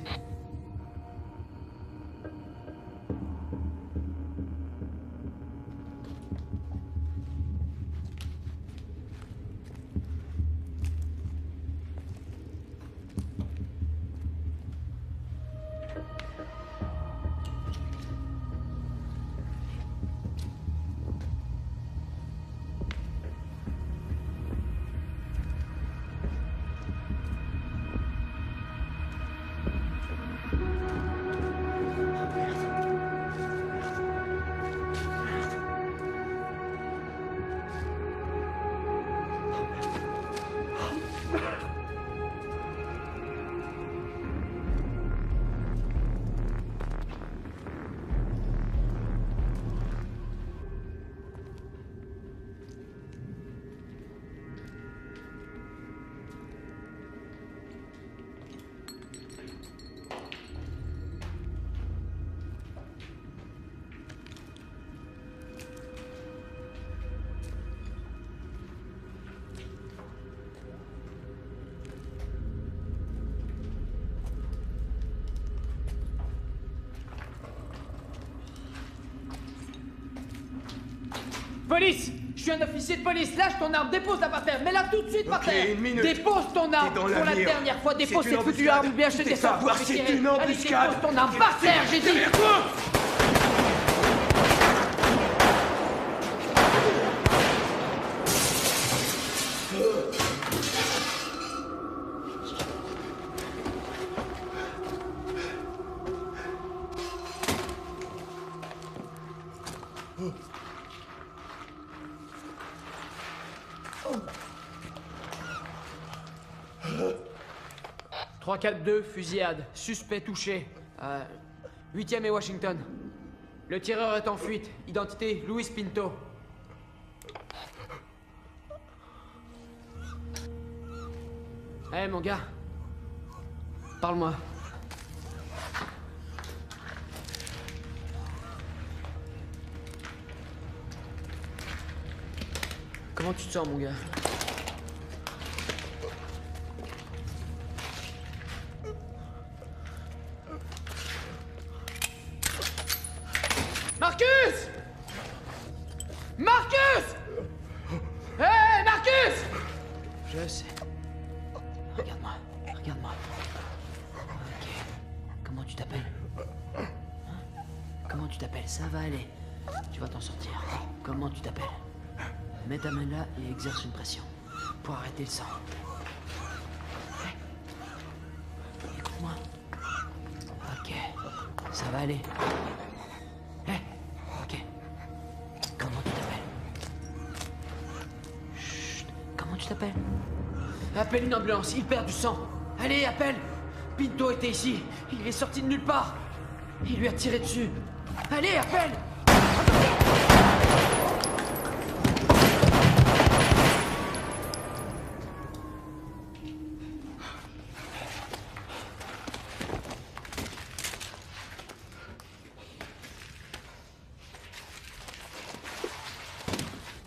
[SPEAKER 9] Police! Je suis un officier de police, lâche ton arme, dépose-la par terre, mets-la tout de suite par terre!
[SPEAKER 10] Une minute.
[SPEAKER 9] Dépose ton arme!
[SPEAKER 10] T'es dans
[SPEAKER 9] Pour la
[SPEAKER 10] l'avenir.
[SPEAKER 9] dernière fois, dépose
[SPEAKER 10] C'est une
[SPEAKER 9] cette foutue
[SPEAKER 10] embuscade.
[SPEAKER 9] arme ou bien je te
[SPEAKER 10] Tu t'es
[SPEAKER 9] descends!
[SPEAKER 10] fait avoir, c'est une
[SPEAKER 9] Allez,
[SPEAKER 10] embuscade.
[SPEAKER 9] dépose ton arme par terre, j'ai dit!
[SPEAKER 10] Derrière toi.
[SPEAKER 9] « 3-4-2, fusillade. Suspect touché. 8e et Washington. Le tireur est en fuite. Identité, Luis Pinto. Hé, mon gars. Parle-moi. Comment tu te sens, mon gars? Marcus! Marcus! Hé, hey, Marcus! Je sais. Regarde-moi, regarde-moi. Ok. Comment tu t'appelles? Hein? Comment tu t'appelles? Ça va aller. Tu vas t'en sortir. Comment tu t'appelles? Mets ta main là et exerce une pression. Pour arrêter le sang. Hey. Écoute-moi. Ok. Ça va aller. Hé. Ok. Comment tu t'appelles? Chut. Comment tu t'appelles? Appelle une ambulance, il perd du sang. Allez, appelle. Pinto était ici. Il est sorti de nulle part. Il lui a tiré dessus. Allez, appelle.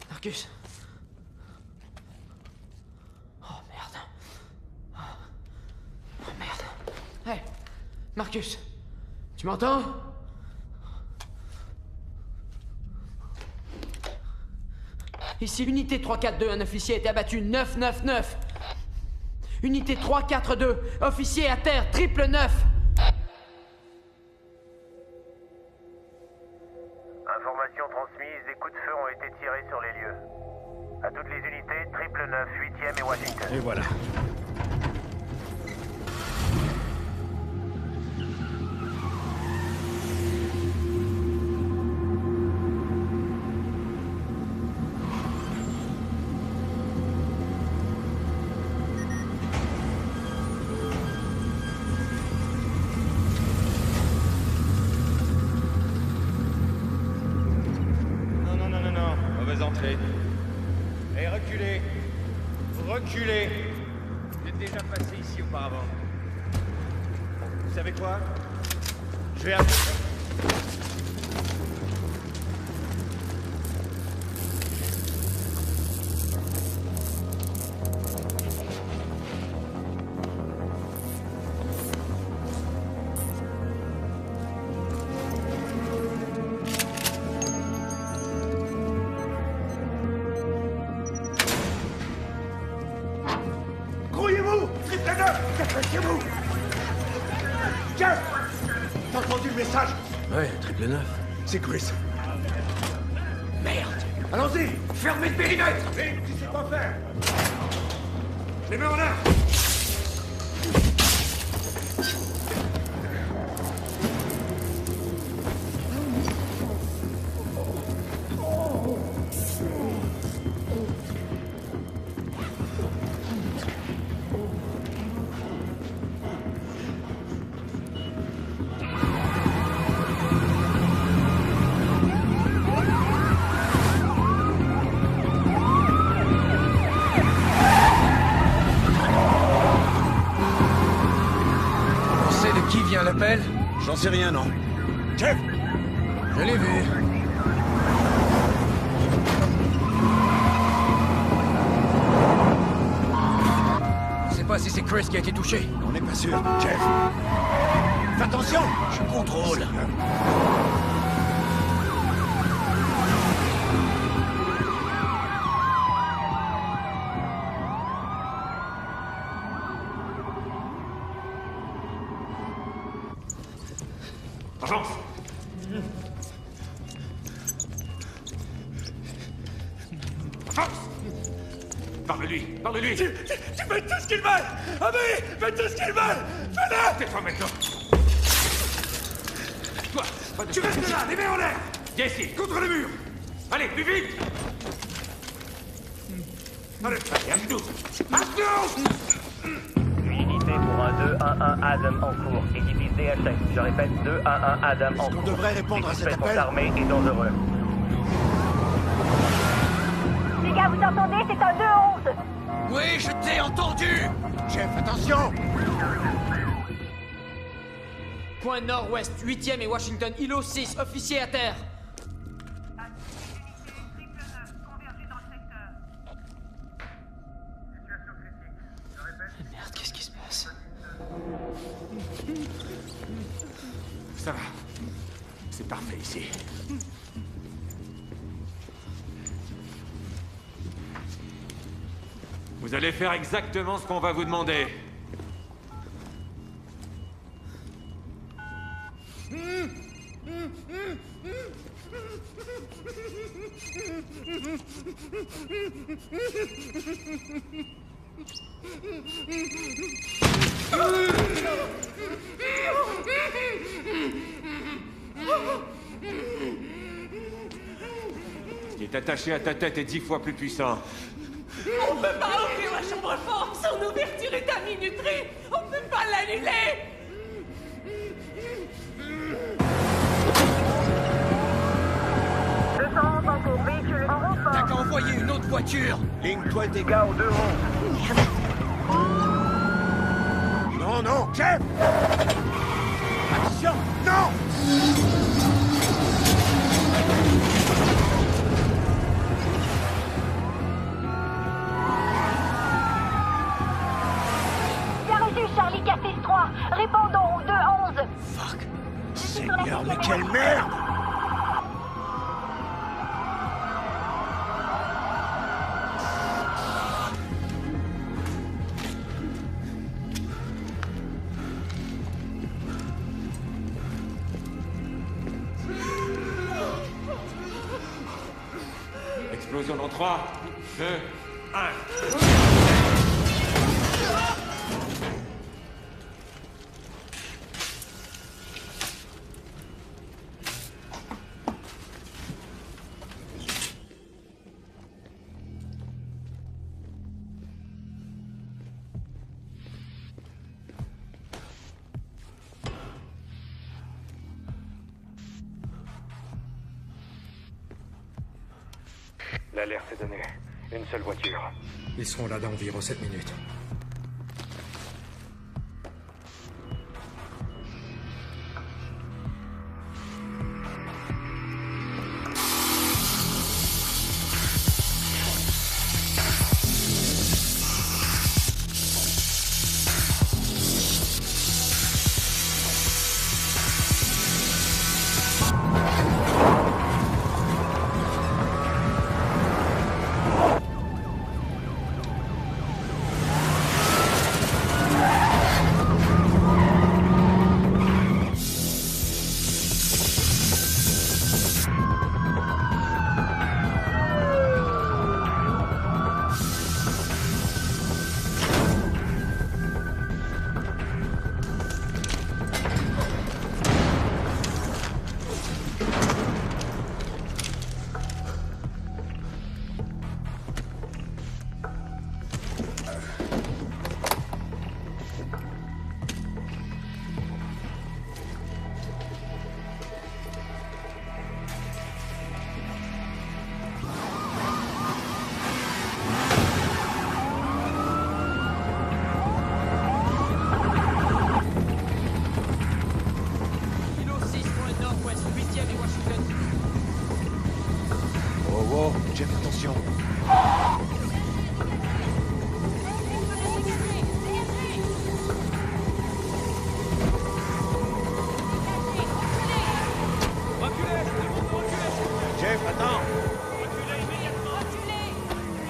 [SPEAKER 9] Marcus. Oh merde. Oh merde. Hey, Marcus. Tu m'entends? Ici, unité 342, un officier a été abattu, 999. Unité 342, officier à terre, 999.
[SPEAKER 11] Information transmise, des coups de feu ont été tirés sur les lieux. À toutes les unités, 999, 8e et Washington.
[SPEAKER 22] Et voilà.
[SPEAKER 11] Non. Mauvaise entrée. Et reculez. Reculez. Vous êtes déjà passé ici auparavant. Vous savez quoi? Je vais...
[SPEAKER 12] Grouillez-vous! Triple 9! Dépêchez-vous! Jeff! T'as entendu le message?
[SPEAKER 2] Ouais, triple 9.
[SPEAKER 12] C'est Chris.
[SPEAKER 10] Merde!
[SPEAKER 12] Allons-y!
[SPEAKER 10] Fermez le périmètre!
[SPEAKER 12] Vite, tu sais quoi faire! Les mains en l'air!
[SPEAKER 10] Qui vient l'appel?
[SPEAKER 13] J'en sais rien, non.
[SPEAKER 12] Jeff!
[SPEAKER 10] Je l'ai vu. Je sais pas si c'est Chris qui a été touché.
[SPEAKER 13] On n'est pas sûr.
[SPEAKER 12] Jeff! Fais attention!
[SPEAKER 10] Je contrôle.
[SPEAKER 12] Avance! Avance! Parle-lui! Parle-lui! Tu fais tout ce qu'il veut! Ami! Fais tout ce qu'il veut! Fais-le! Tais-toi maintenant! Toi! Tu restes là! Les mains en l'air! Viens ici! Contre le mur! Allez, plus vite! Allez, Abdou! Abdou!
[SPEAKER 11] Unité pour un 211 Adam en cours. Édifice DHS. Je répète, 211 Adam en cours.
[SPEAKER 13] On devrait répondre à cet appel.
[SPEAKER 11] Armé et dangereux.
[SPEAKER 18] Les gars, vous entendez? C'est un 211.
[SPEAKER 10] Oui, je t'ai entendu!
[SPEAKER 12] Jeff, attention!
[SPEAKER 9] Point nord-ouest, 8e et Washington, îlot 6, officier à terre. Merde, qu'est-ce qui se passe?
[SPEAKER 12] Ça va. C'est parfait ici. Vous allez faire exactement ce qu'on va vous demander. Ce qui est attaché à ta tête est 10 fois plus puissant.
[SPEAKER 20] On peut pas ouvrir la chambre forte, son ouverture est à minuterie. On peut pas l'annuler.
[SPEAKER 10] T'as qu'à envoyer une autre voiture.
[SPEAKER 13] Ligne, toi et tes
[SPEAKER 11] Gars au 211.
[SPEAKER 12] Non, non, Jeff! Attention! Non!
[SPEAKER 18] Bien reçu, Charlie Cassis 3. Répondons au 211.
[SPEAKER 12] Fuck! Seigneur, mais quelle merde! Explosion dans 3, 2, 1.
[SPEAKER 22] L'alerte est donnée. Une seule voiture. Ils seront là dans environ 7 minutes.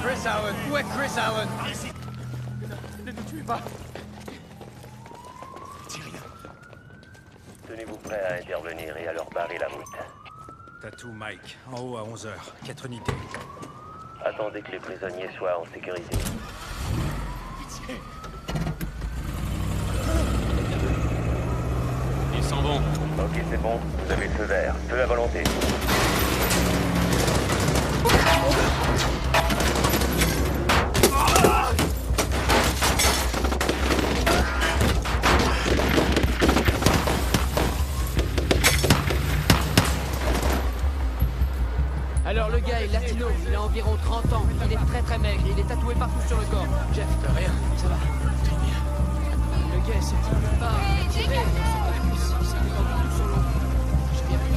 [SPEAKER 12] Chris Allen, où est Chris Allen? Ici. Ne nous tuez pas. Dis rien.
[SPEAKER 6] Tenez-vous prêts à intervenir et à leur barrer la route.
[SPEAKER 22] T'as tout, Mike. En haut à 11h. 4 unités.
[SPEAKER 6] Attendez que les prisonniers soient en sécurité.
[SPEAKER 12] Pitié.
[SPEAKER 6] Ils s'en vont. Ok, c'est bon. Vous avez le feu vert. Feu à volonté.
[SPEAKER 9] Alors le gars est latino, il a environ 30 ans, il est très maigre, il est tatoué partout sur le corps. Jeff, t'as rien, ça va, très bien. Le gars se dit pas, tiré, il s'est défendu tout son long. J'ai bien pris.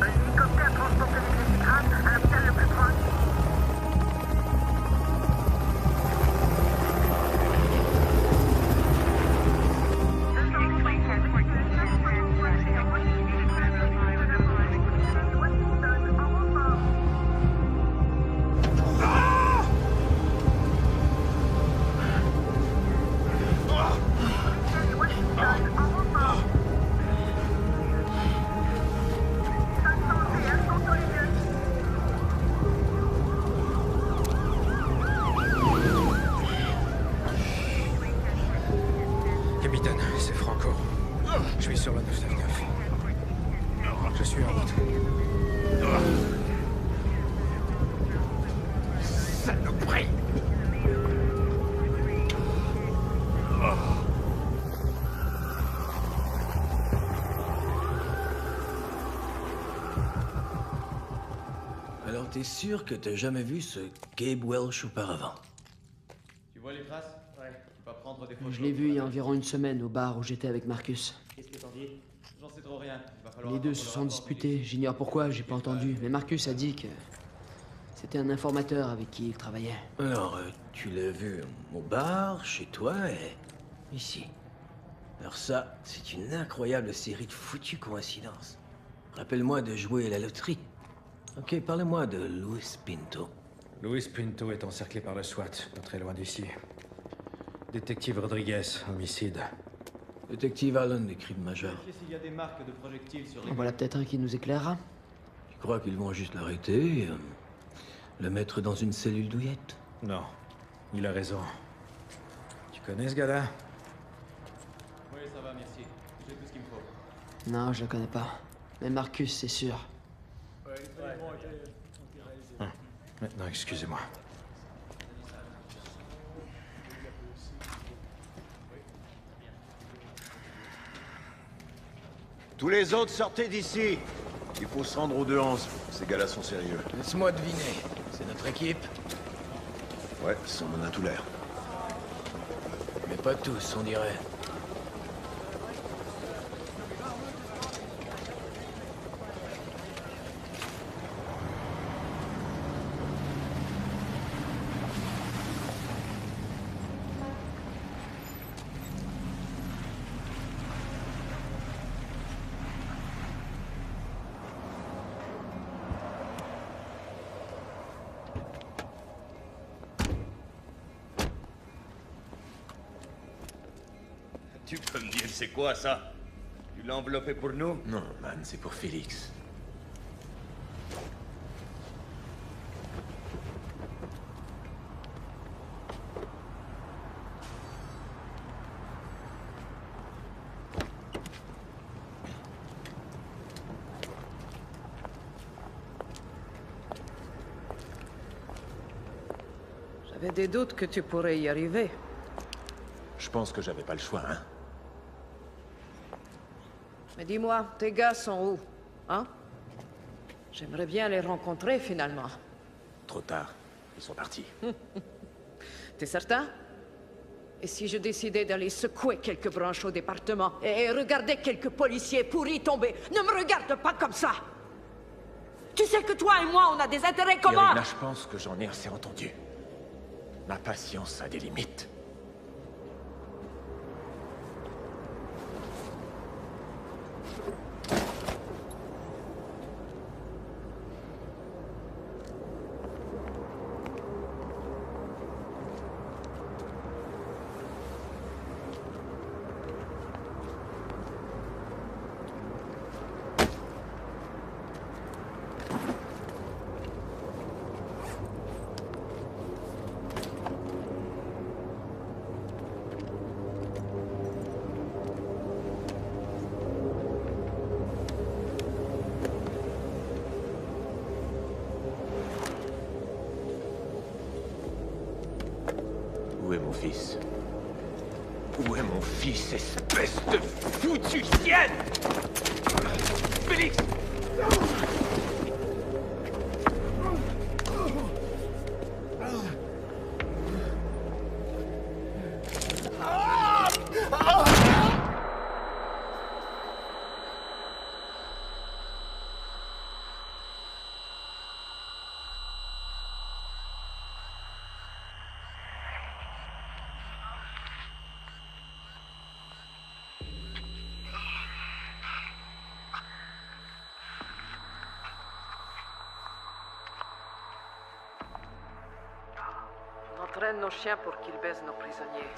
[SPEAKER 18] Hélicoptère transporte les grammes à l'hôpital le plus proche.
[SPEAKER 22] Capitaine, c'est Franco. Je suis sur le 999. Je suis en route.
[SPEAKER 12] Saloperie!
[SPEAKER 2] Alors t'es sûr que t'as jamais vu ce Gabe Welch auparavant?
[SPEAKER 4] Tu vois les traces? Ouais. Tu vas prendre des photos.
[SPEAKER 9] Je l'ai vu il y a environ une semaine au bar où j'étais avec Marcus.
[SPEAKER 4] Qu'est-ce que t'en dis? J'en sais trop rien. Il va falloir
[SPEAKER 9] Les deux se sont disputés, j'ignore pourquoi, j'ai pas entendu. Mais Marcus a dit que c'était un informateur avec qui il travaillait.
[SPEAKER 2] Alors, tu l'as vu au bar, chez toi et ici. Alors ça, c'est une incroyable série de foutues coïncidences. Rappelle-moi de jouer à la loterie. Ok, parlez-moi de Luis Pinto.
[SPEAKER 22] Luis Pinto est encerclé par le SWAT, pas très loin d'ici. Détective Rodriguez, homicide.
[SPEAKER 19] Détective Allen des crimes majeurs.
[SPEAKER 9] S'il y a des marques de projectiles sur les...
[SPEAKER 20] En voilà peut-être un qui nous éclairera.
[SPEAKER 19] Tu crois qu'ils vont juste l'arrêter et le mettre dans une cellule douillette?
[SPEAKER 22] Non, il a raison. Tu connais ce gars-là?
[SPEAKER 9] Oui, ça va, merci. J'ai tout ce qu'il me faut.
[SPEAKER 20] Non, je le connais pas. Mais Marcus, c'est sûr.
[SPEAKER 22] Maintenant, excusez-moi.
[SPEAKER 13] Tous les autres, sortez d'ici. Il faut se rendre au 2-11. Ces gars-là sont sérieux.
[SPEAKER 19] Laisse-moi deviner. C'est notre équipe?
[SPEAKER 13] Ouais, ça en a tout l'air.
[SPEAKER 19] Mais pas tous, on dirait.
[SPEAKER 1] Tu peux me dire c'est quoi ça? Tu l'as enveloppé pour nous? Non, man, c'est pour Félix.
[SPEAKER 8] J'avais des doutes que tu pourrais y arriver.
[SPEAKER 1] Je pense que j'avais pas le choix, hein?
[SPEAKER 8] Mais dis-moi, tes gars sont où? Hein? J'aimerais bien les rencontrer, finalement.
[SPEAKER 1] Trop tard. Ils sont partis.
[SPEAKER 8] T'es certain? Et si je décidais d'aller secouer quelques branches au département et regarder quelques policiers pourris tomber? Ne me regarde pas comme ça! Tu sais que toi et moi, on a des intérêts communs!
[SPEAKER 1] Là, je pense que j'en ai assez entendu. Ma patience a des limites. Où est mon fils? Où est mon fils, espèce de foutue chienne? Félix!
[SPEAKER 8] On entraîne nos chiens pour qu'ils baisent nos prisonniers.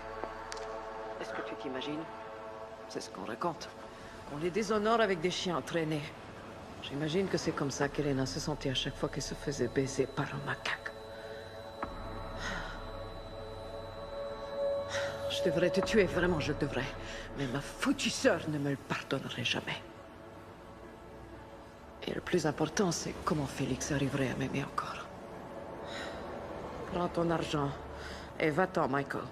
[SPEAKER 8] Est-ce que tu t'imagines? C'est ce qu'on raconte. On les déshonore avec des chiens entraînés. J'imagine que c'est comme ça qu'Elena se sentait à chaque fois qu'elle se faisait baiser par un macaque. Je devrais te tuer, vraiment, je devrais. Mais ma foutue sœur ne me le pardonnerait jamais. Et le plus important, c'est comment Félix arriverait à m'aimer encore. Prends ton argent et va-t'en, Michael.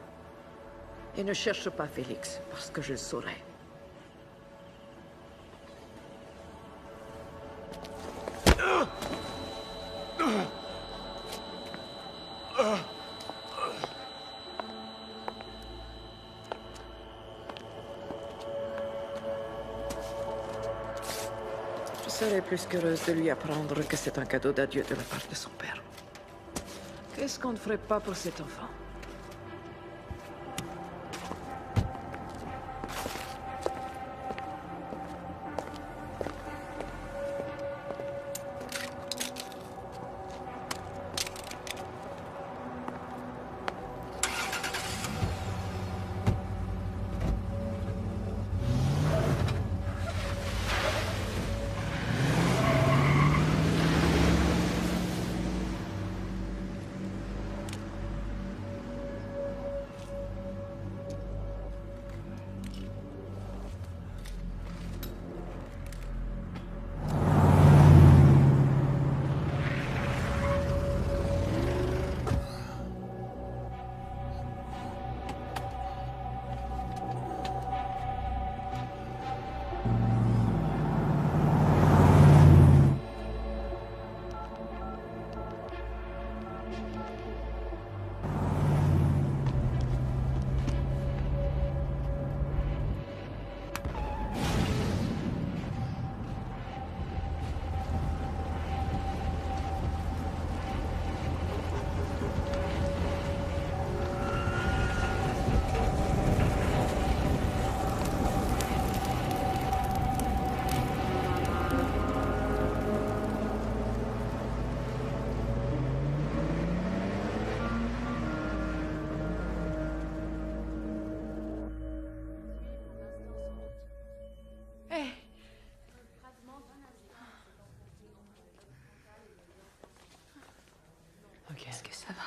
[SPEAKER 8] Et ne cherche pas Félix, parce que je le saurai. Je serais plus qu'heureuse de lui apprendre que c'est un cadeau d'adieu de la part de son père. Qu'est-ce qu'on ne ferait pas pour cet enfant?
[SPEAKER 9] Ok.
[SPEAKER 5] Est-ce que ça va?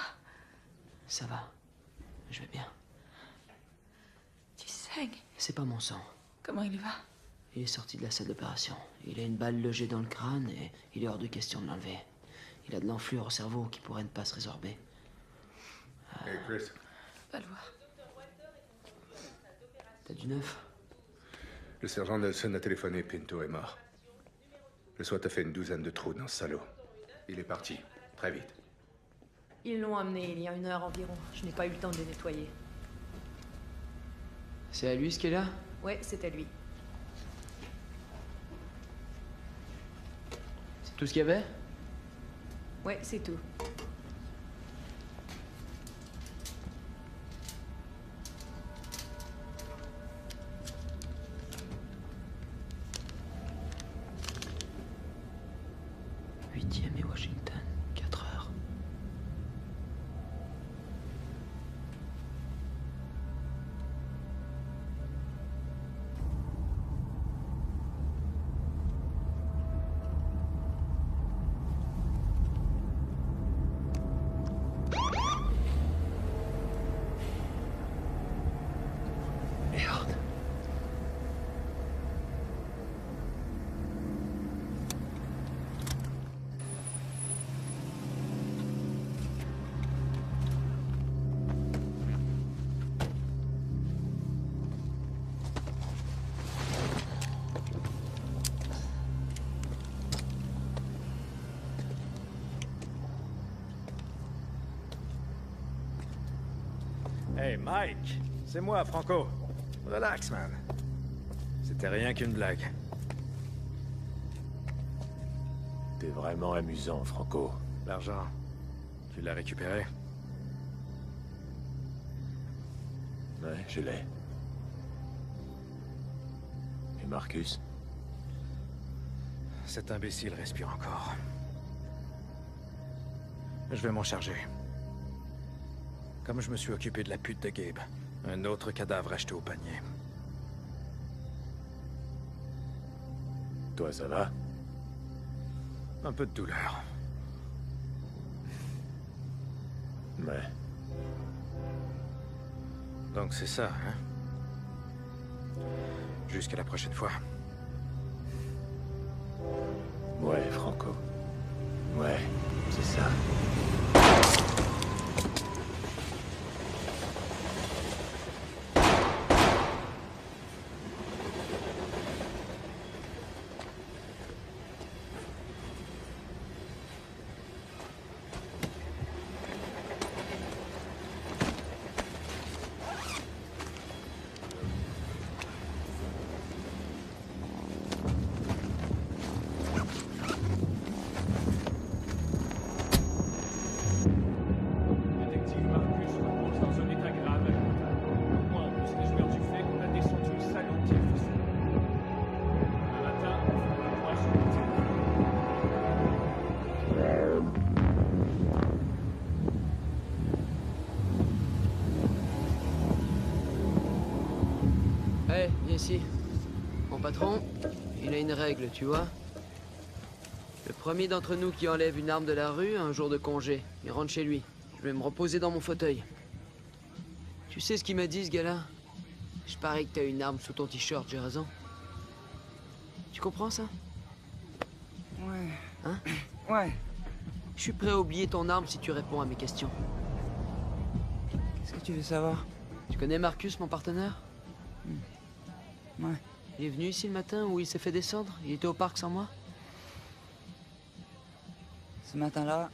[SPEAKER 9] Ça va. Je vais bien.
[SPEAKER 5] Tu saignes.
[SPEAKER 9] C'est pas mon sang.
[SPEAKER 5] Comment il va?
[SPEAKER 9] Il est sorti de la salle d'opération. Il a une balle logée dans le crâne et il est hors de question de l'enlever. Il a de l'enflure au cerveau qui pourrait ne pas se résorber.
[SPEAKER 7] Hey Chris.
[SPEAKER 5] Va le voir.
[SPEAKER 9] T'as du neuf?
[SPEAKER 7] Le sergent Nelson a téléphoné, Pinto est mort. Le SWAT a fait une douzaine de trous dans ce salaud. Il est parti, très vite.
[SPEAKER 8] Ils l'ont amené il y a 1 heure environ. Je n'ai pas eu le temps de les nettoyer.
[SPEAKER 9] C'est à lui ce qui est là?
[SPEAKER 8] Ouais, c'était lui.
[SPEAKER 9] C'est tout ce qu'il y avait?
[SPEAKER 8] Ouais, c'est tout.
[SPEAKER 9] Huitième et Washington, 4 heures.
[SPEAKER 1] Merde.
[SPEAKER 22] Hey Mike, c'est moi, Franco. Relax, man. C'était rien qu'une blague.
[SPEAKER 1] T'es vraiment amusant, Franco.
[SPEAKER 22] L'argent, tu l'as récupéré?
[SPEAKER 1] Ouais, je l'ai. Et Marcus?
[SPEAKER 22] Cet imbécile respire encore. Je vais m'en charger. Comme je me suis occupé de la pute de Gabe, un autre cadavre acheté au panier.
[SPEAKER 1] Toi, ça va?
[SPEAKER 22] Un peu de douleur.
[SPEAKER 1] Ouais.
[SPEAKER 22] Donc c'est ça, hein? Jusqu'à la prochaine fois.
[SPEAKER 1] Ouais, Franco. Ouais, c'est ça.
[SPEAKER 9] Hey, viens ici. Mon patron, il a une règle, tu vois. Le premier d'entre nous qui enlève une arme de la rue a un jour de congé. Il rentre chez lui. Je vais me reposer dans mon fauteuil. Tu sais ce qu'il m'a dit, ce gars-là? Je parie que t'as une arme sous ton t-shirt, j'ai raison. Tu comprends ça?
[SPEAKER 16] Ouais.
[SPEAKER 9] Hein?
[SPEAKER 16] Ouais.
[SPEAKER 9] Je suis prêt à oublier ton arme si tu réponds à mes questions.
[SPEAKER 16] Qu'est-ce que tu veux savoir?
[SPEAKER 9] Tu connais Marcus, mon partenaire?
[SPEAKER 16] Ouais.
[SPEAKER 9] Il est venu ici le matin où il s'est fait descendre? Il était au parc sans moi?
[SPEAKER 16] Ce matin-là,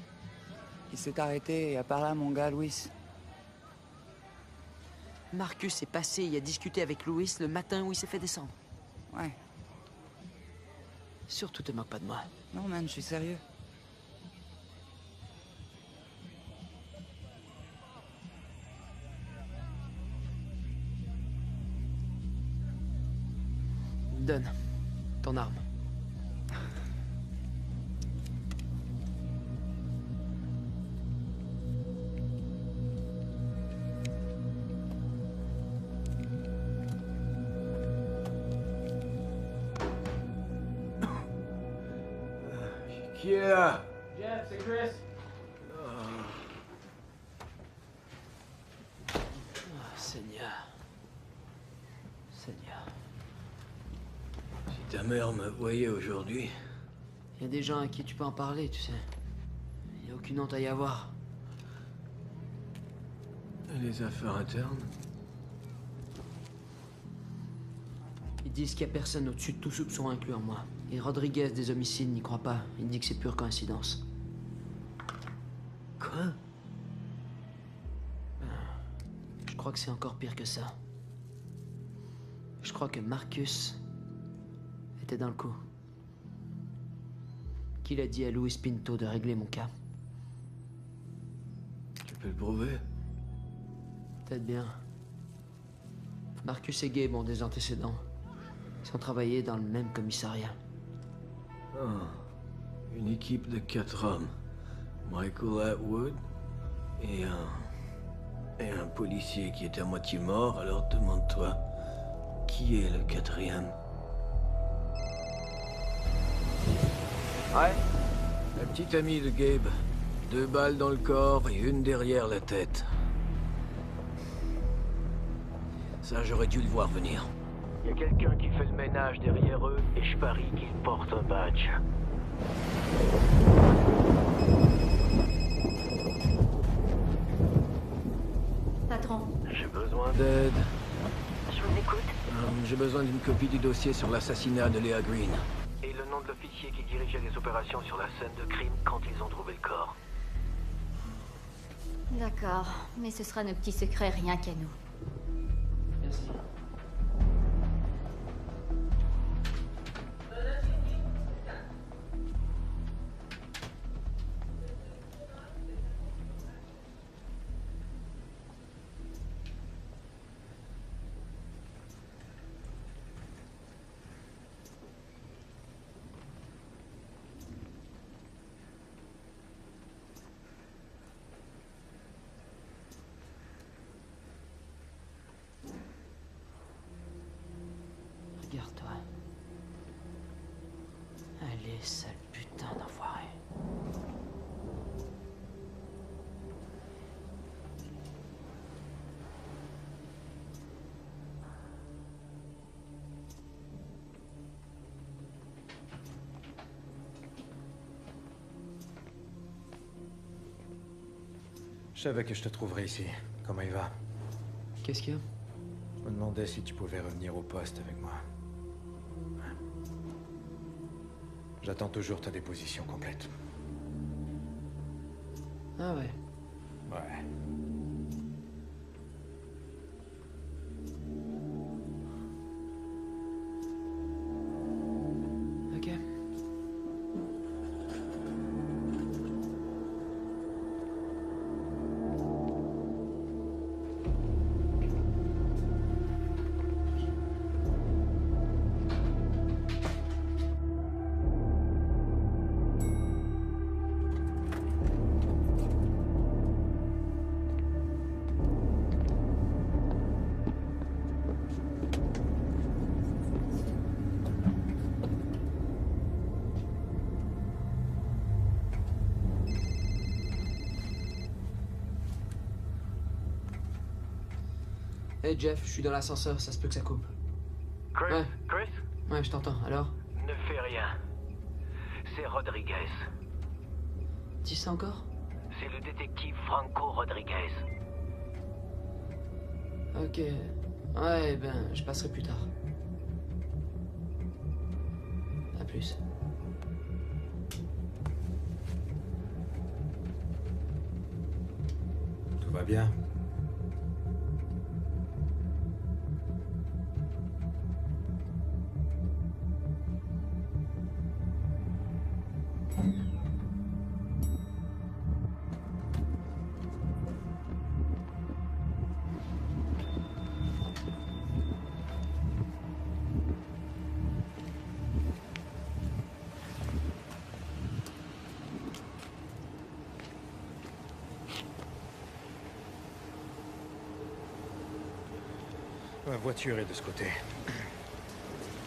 [SPEAKER 16] il s'est arrêté et a parlé à mon gars, Louis.
[SPEAKER 9] Marcus est passé et a discuté avec Louis le matin où il s'est fait descendre.
[SPEAKER 16] Ouais.
[SPEAKER 9] Surtout te moque pas de moi.
[SPEAKER 16] Non, man, je suis sérieux.
[SPEAKER 9] Donne ton arme.
[SPEAKER 3] Qui est là?
[SPEAKER 4] Jeff, c'est Chris.
[SPEAKER 9] Seigneur. Seigneur.
[SPEAKER 19] Si ta mère me voyait aujourd'hui...
[SPEAKER 9] Il y a des gens à qui tu peux en parler, tu sais. Il n'y a aucune honte à y avoir.
[SPEAKER 19] Et les affaires internes?
[SPEAKER 9] Ils disent qu'il n'y a personne au-dessus de tout soupçon, incluant moi. Et Rodriguez des homicides n'y croit pas. Il dit que c'est pure coïncidence.
[SPEAKER 19] Quoi?
[SPEAKER 9] Je crois que c'est encore pire que ça. Je crois que Marcus était dans le coup. Qu'il a dit à Luis Pinto de régler mon cas.
[SPEAKER 19] Tu peux le prouver?
[SPEAKER 9] Peut-être bien. Marcus et Gabe ont des antécédents. Ils ont travaillé dans le même commissariat.
[SPEAKER 19] Ah, une équipe de 4 hommes. Michael Atwood et un policier qui est à moitié mort, alors demande-toi, qui est le 4e?
[SPEAKER 9] Ouais?
[SPEAKER 19] La petite amie de Gabe. 2 balles dans le corps et une derrière la tête. Ça, j'aurais dû le voir venir.
[SPEAKER 17] Il y a quelqu'un qui fait le ménage derrière eux et je parie qu'il porte un badge.
[SPEAKER 14] Patron,
[SPEAKER 19] J'ai besoin d'aide.
[SPEAKER 14] je vous écoute.
[SPEAKER 19] J'ai besoin d'une copie du dossier sur l'assassinat de Léa Green.
[SPEAKER 17] Et le nom de l'officier qui dirigeait les opérations sur la scène de crime quand ils ont trouvé le corps.
[SPEAKER 14] D'accord, mais ce sera nos petits secrets rien qu'à nous.
[SPEAKER 9] Merci. Regarde-toi. Allez, sale putain d'enfoiré.
[SPEAKER 22] Je savais que je te trouverais ici. Comment il va?
[SPEAKER 9] Qu'est-ce qu'il y a?
[SPEAKER 22] Je me demandais si tu pouvais revenir au poste avec moi. J'attends toujours ta déposition complète.
[SPEAKER 9] Ah ouais.
[SPEAKER 22] Ouais.
[SPEAKER 9] Ok. Hey Jeff, je suis dans l'ascenseur, ça se peut que ça coupe.
[SPEAKER 17] Chris?
[SPEAKER 9] Ouais.
[SPEAKER 17] Chris?
[SPEAKER 9] Ouais, je t'entends. Alors?
[SPEAKER 17] Ne fais rien. C'est Rodriguez.
[SPEAKER 9] Dis ça encore?
[SPEAKER 17] C'est le détective Franco Rodriguez.
[SPEAKER 9] Ok. Ouais, ben, je passerai plus tard. À plus.
[SPEAKER 22] Tout va bien? voiture est de ce côté.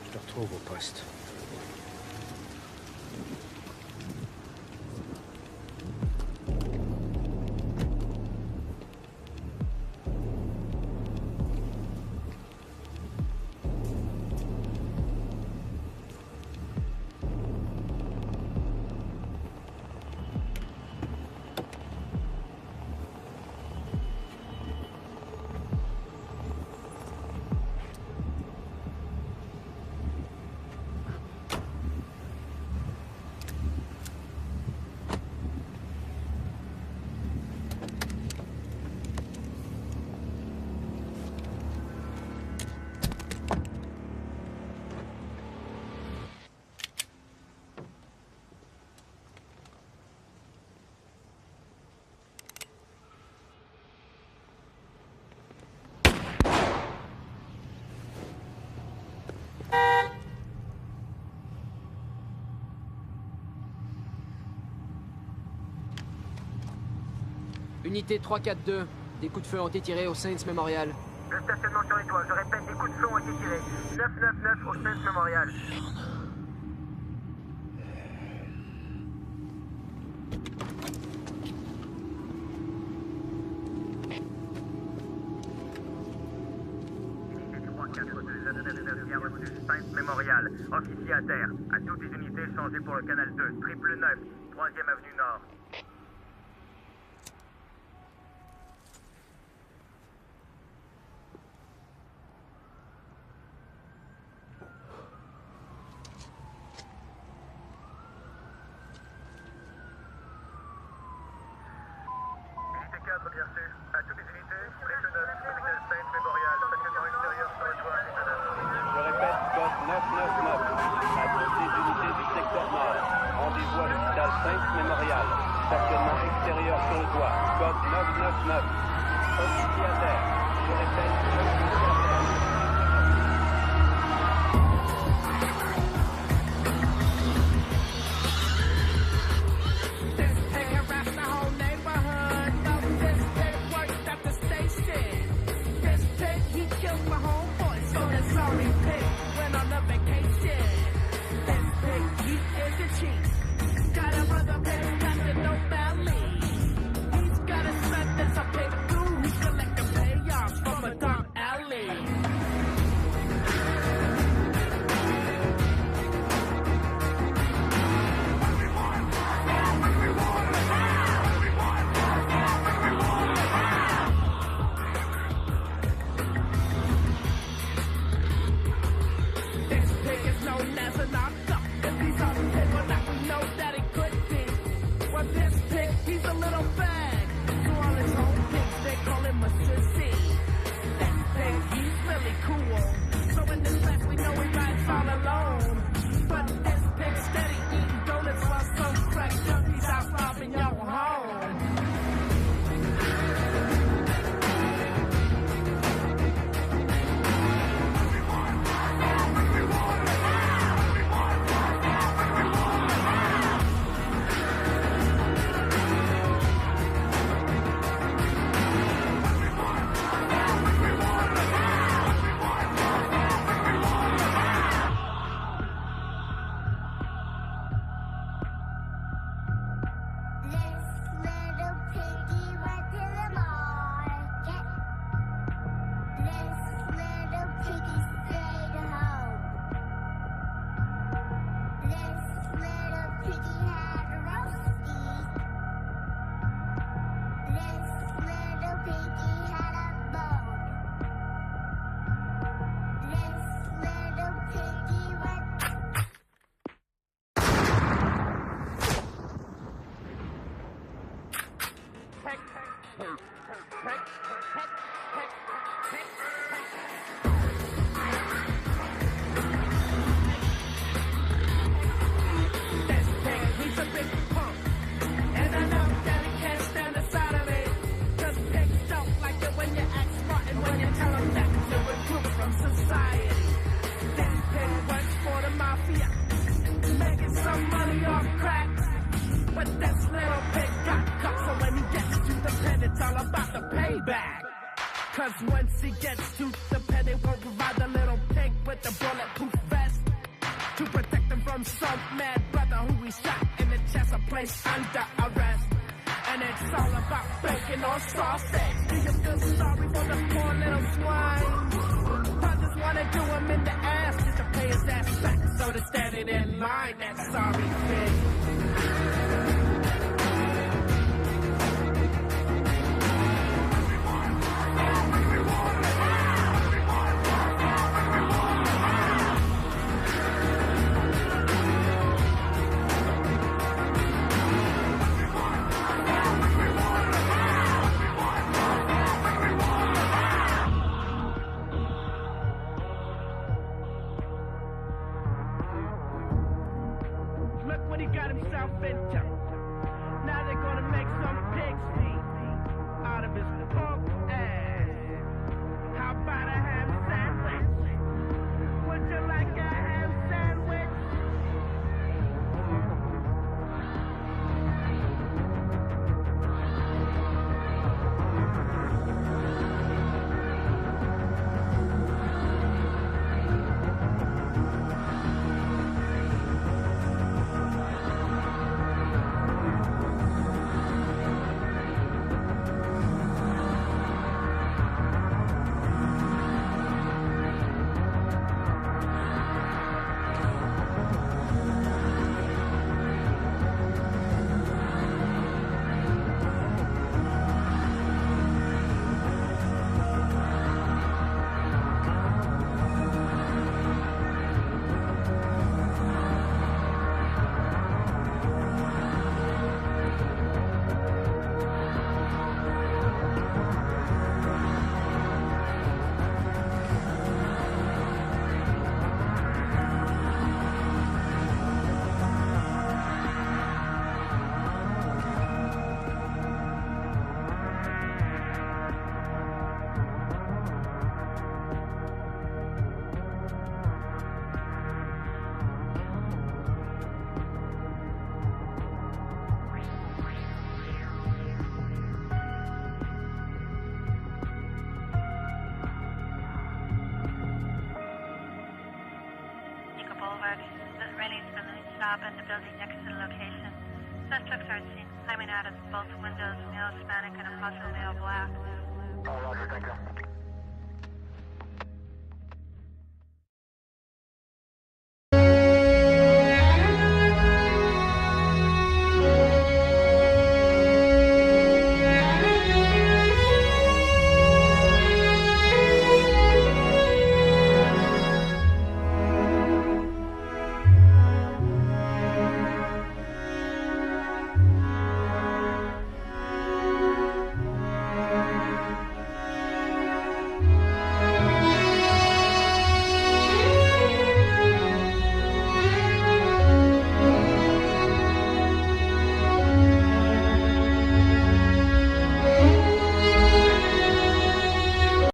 [SPEAKER 22] Je te retrouve au poste.
[SPEAKER 9] Unité 342, des coups de feu ont été tirés au Saints Memorial.
[SPEAKER 11] Le stationnement sur les toits, je répète, des coups de feu ont été tirés. 999 au Saints Memorial. Unité 342, bien reçu, Saints Memorial. Officier à terre. À toutes les unités, changez pour le canal 2, 999, 3e avenue Nord. Bien reçu. À toutes les unités, triple 9, hôpital Saint Memorial, stationnement extérieur sur le toit, je répète, code 999. À toutes les unités du secteur nord. Rendez-vous à l'hôpital Saint Memorial, stationnement extérieur sur le toit, code 999. Officier à terre. Je répète, officier à terre.
[SPEAKER 12] Cause once he gets to the pen swear they won't provide the little pig with the bulletproof vest to protect them from some mad brother who we shot in the chest or placed under arrest. And it's all about bacon or sausage. Do you feel sorry for the poor little swine? I just wanna do him in the ass just to pay his ass back. So to stand it in line, that sorry pig.
[SPEAKER 15] And the building next to the location. Suspects are seen climbing out of both windows, male Hispanic and a possible male black.
[SPEAKER 11] Oh, Roger, thank you.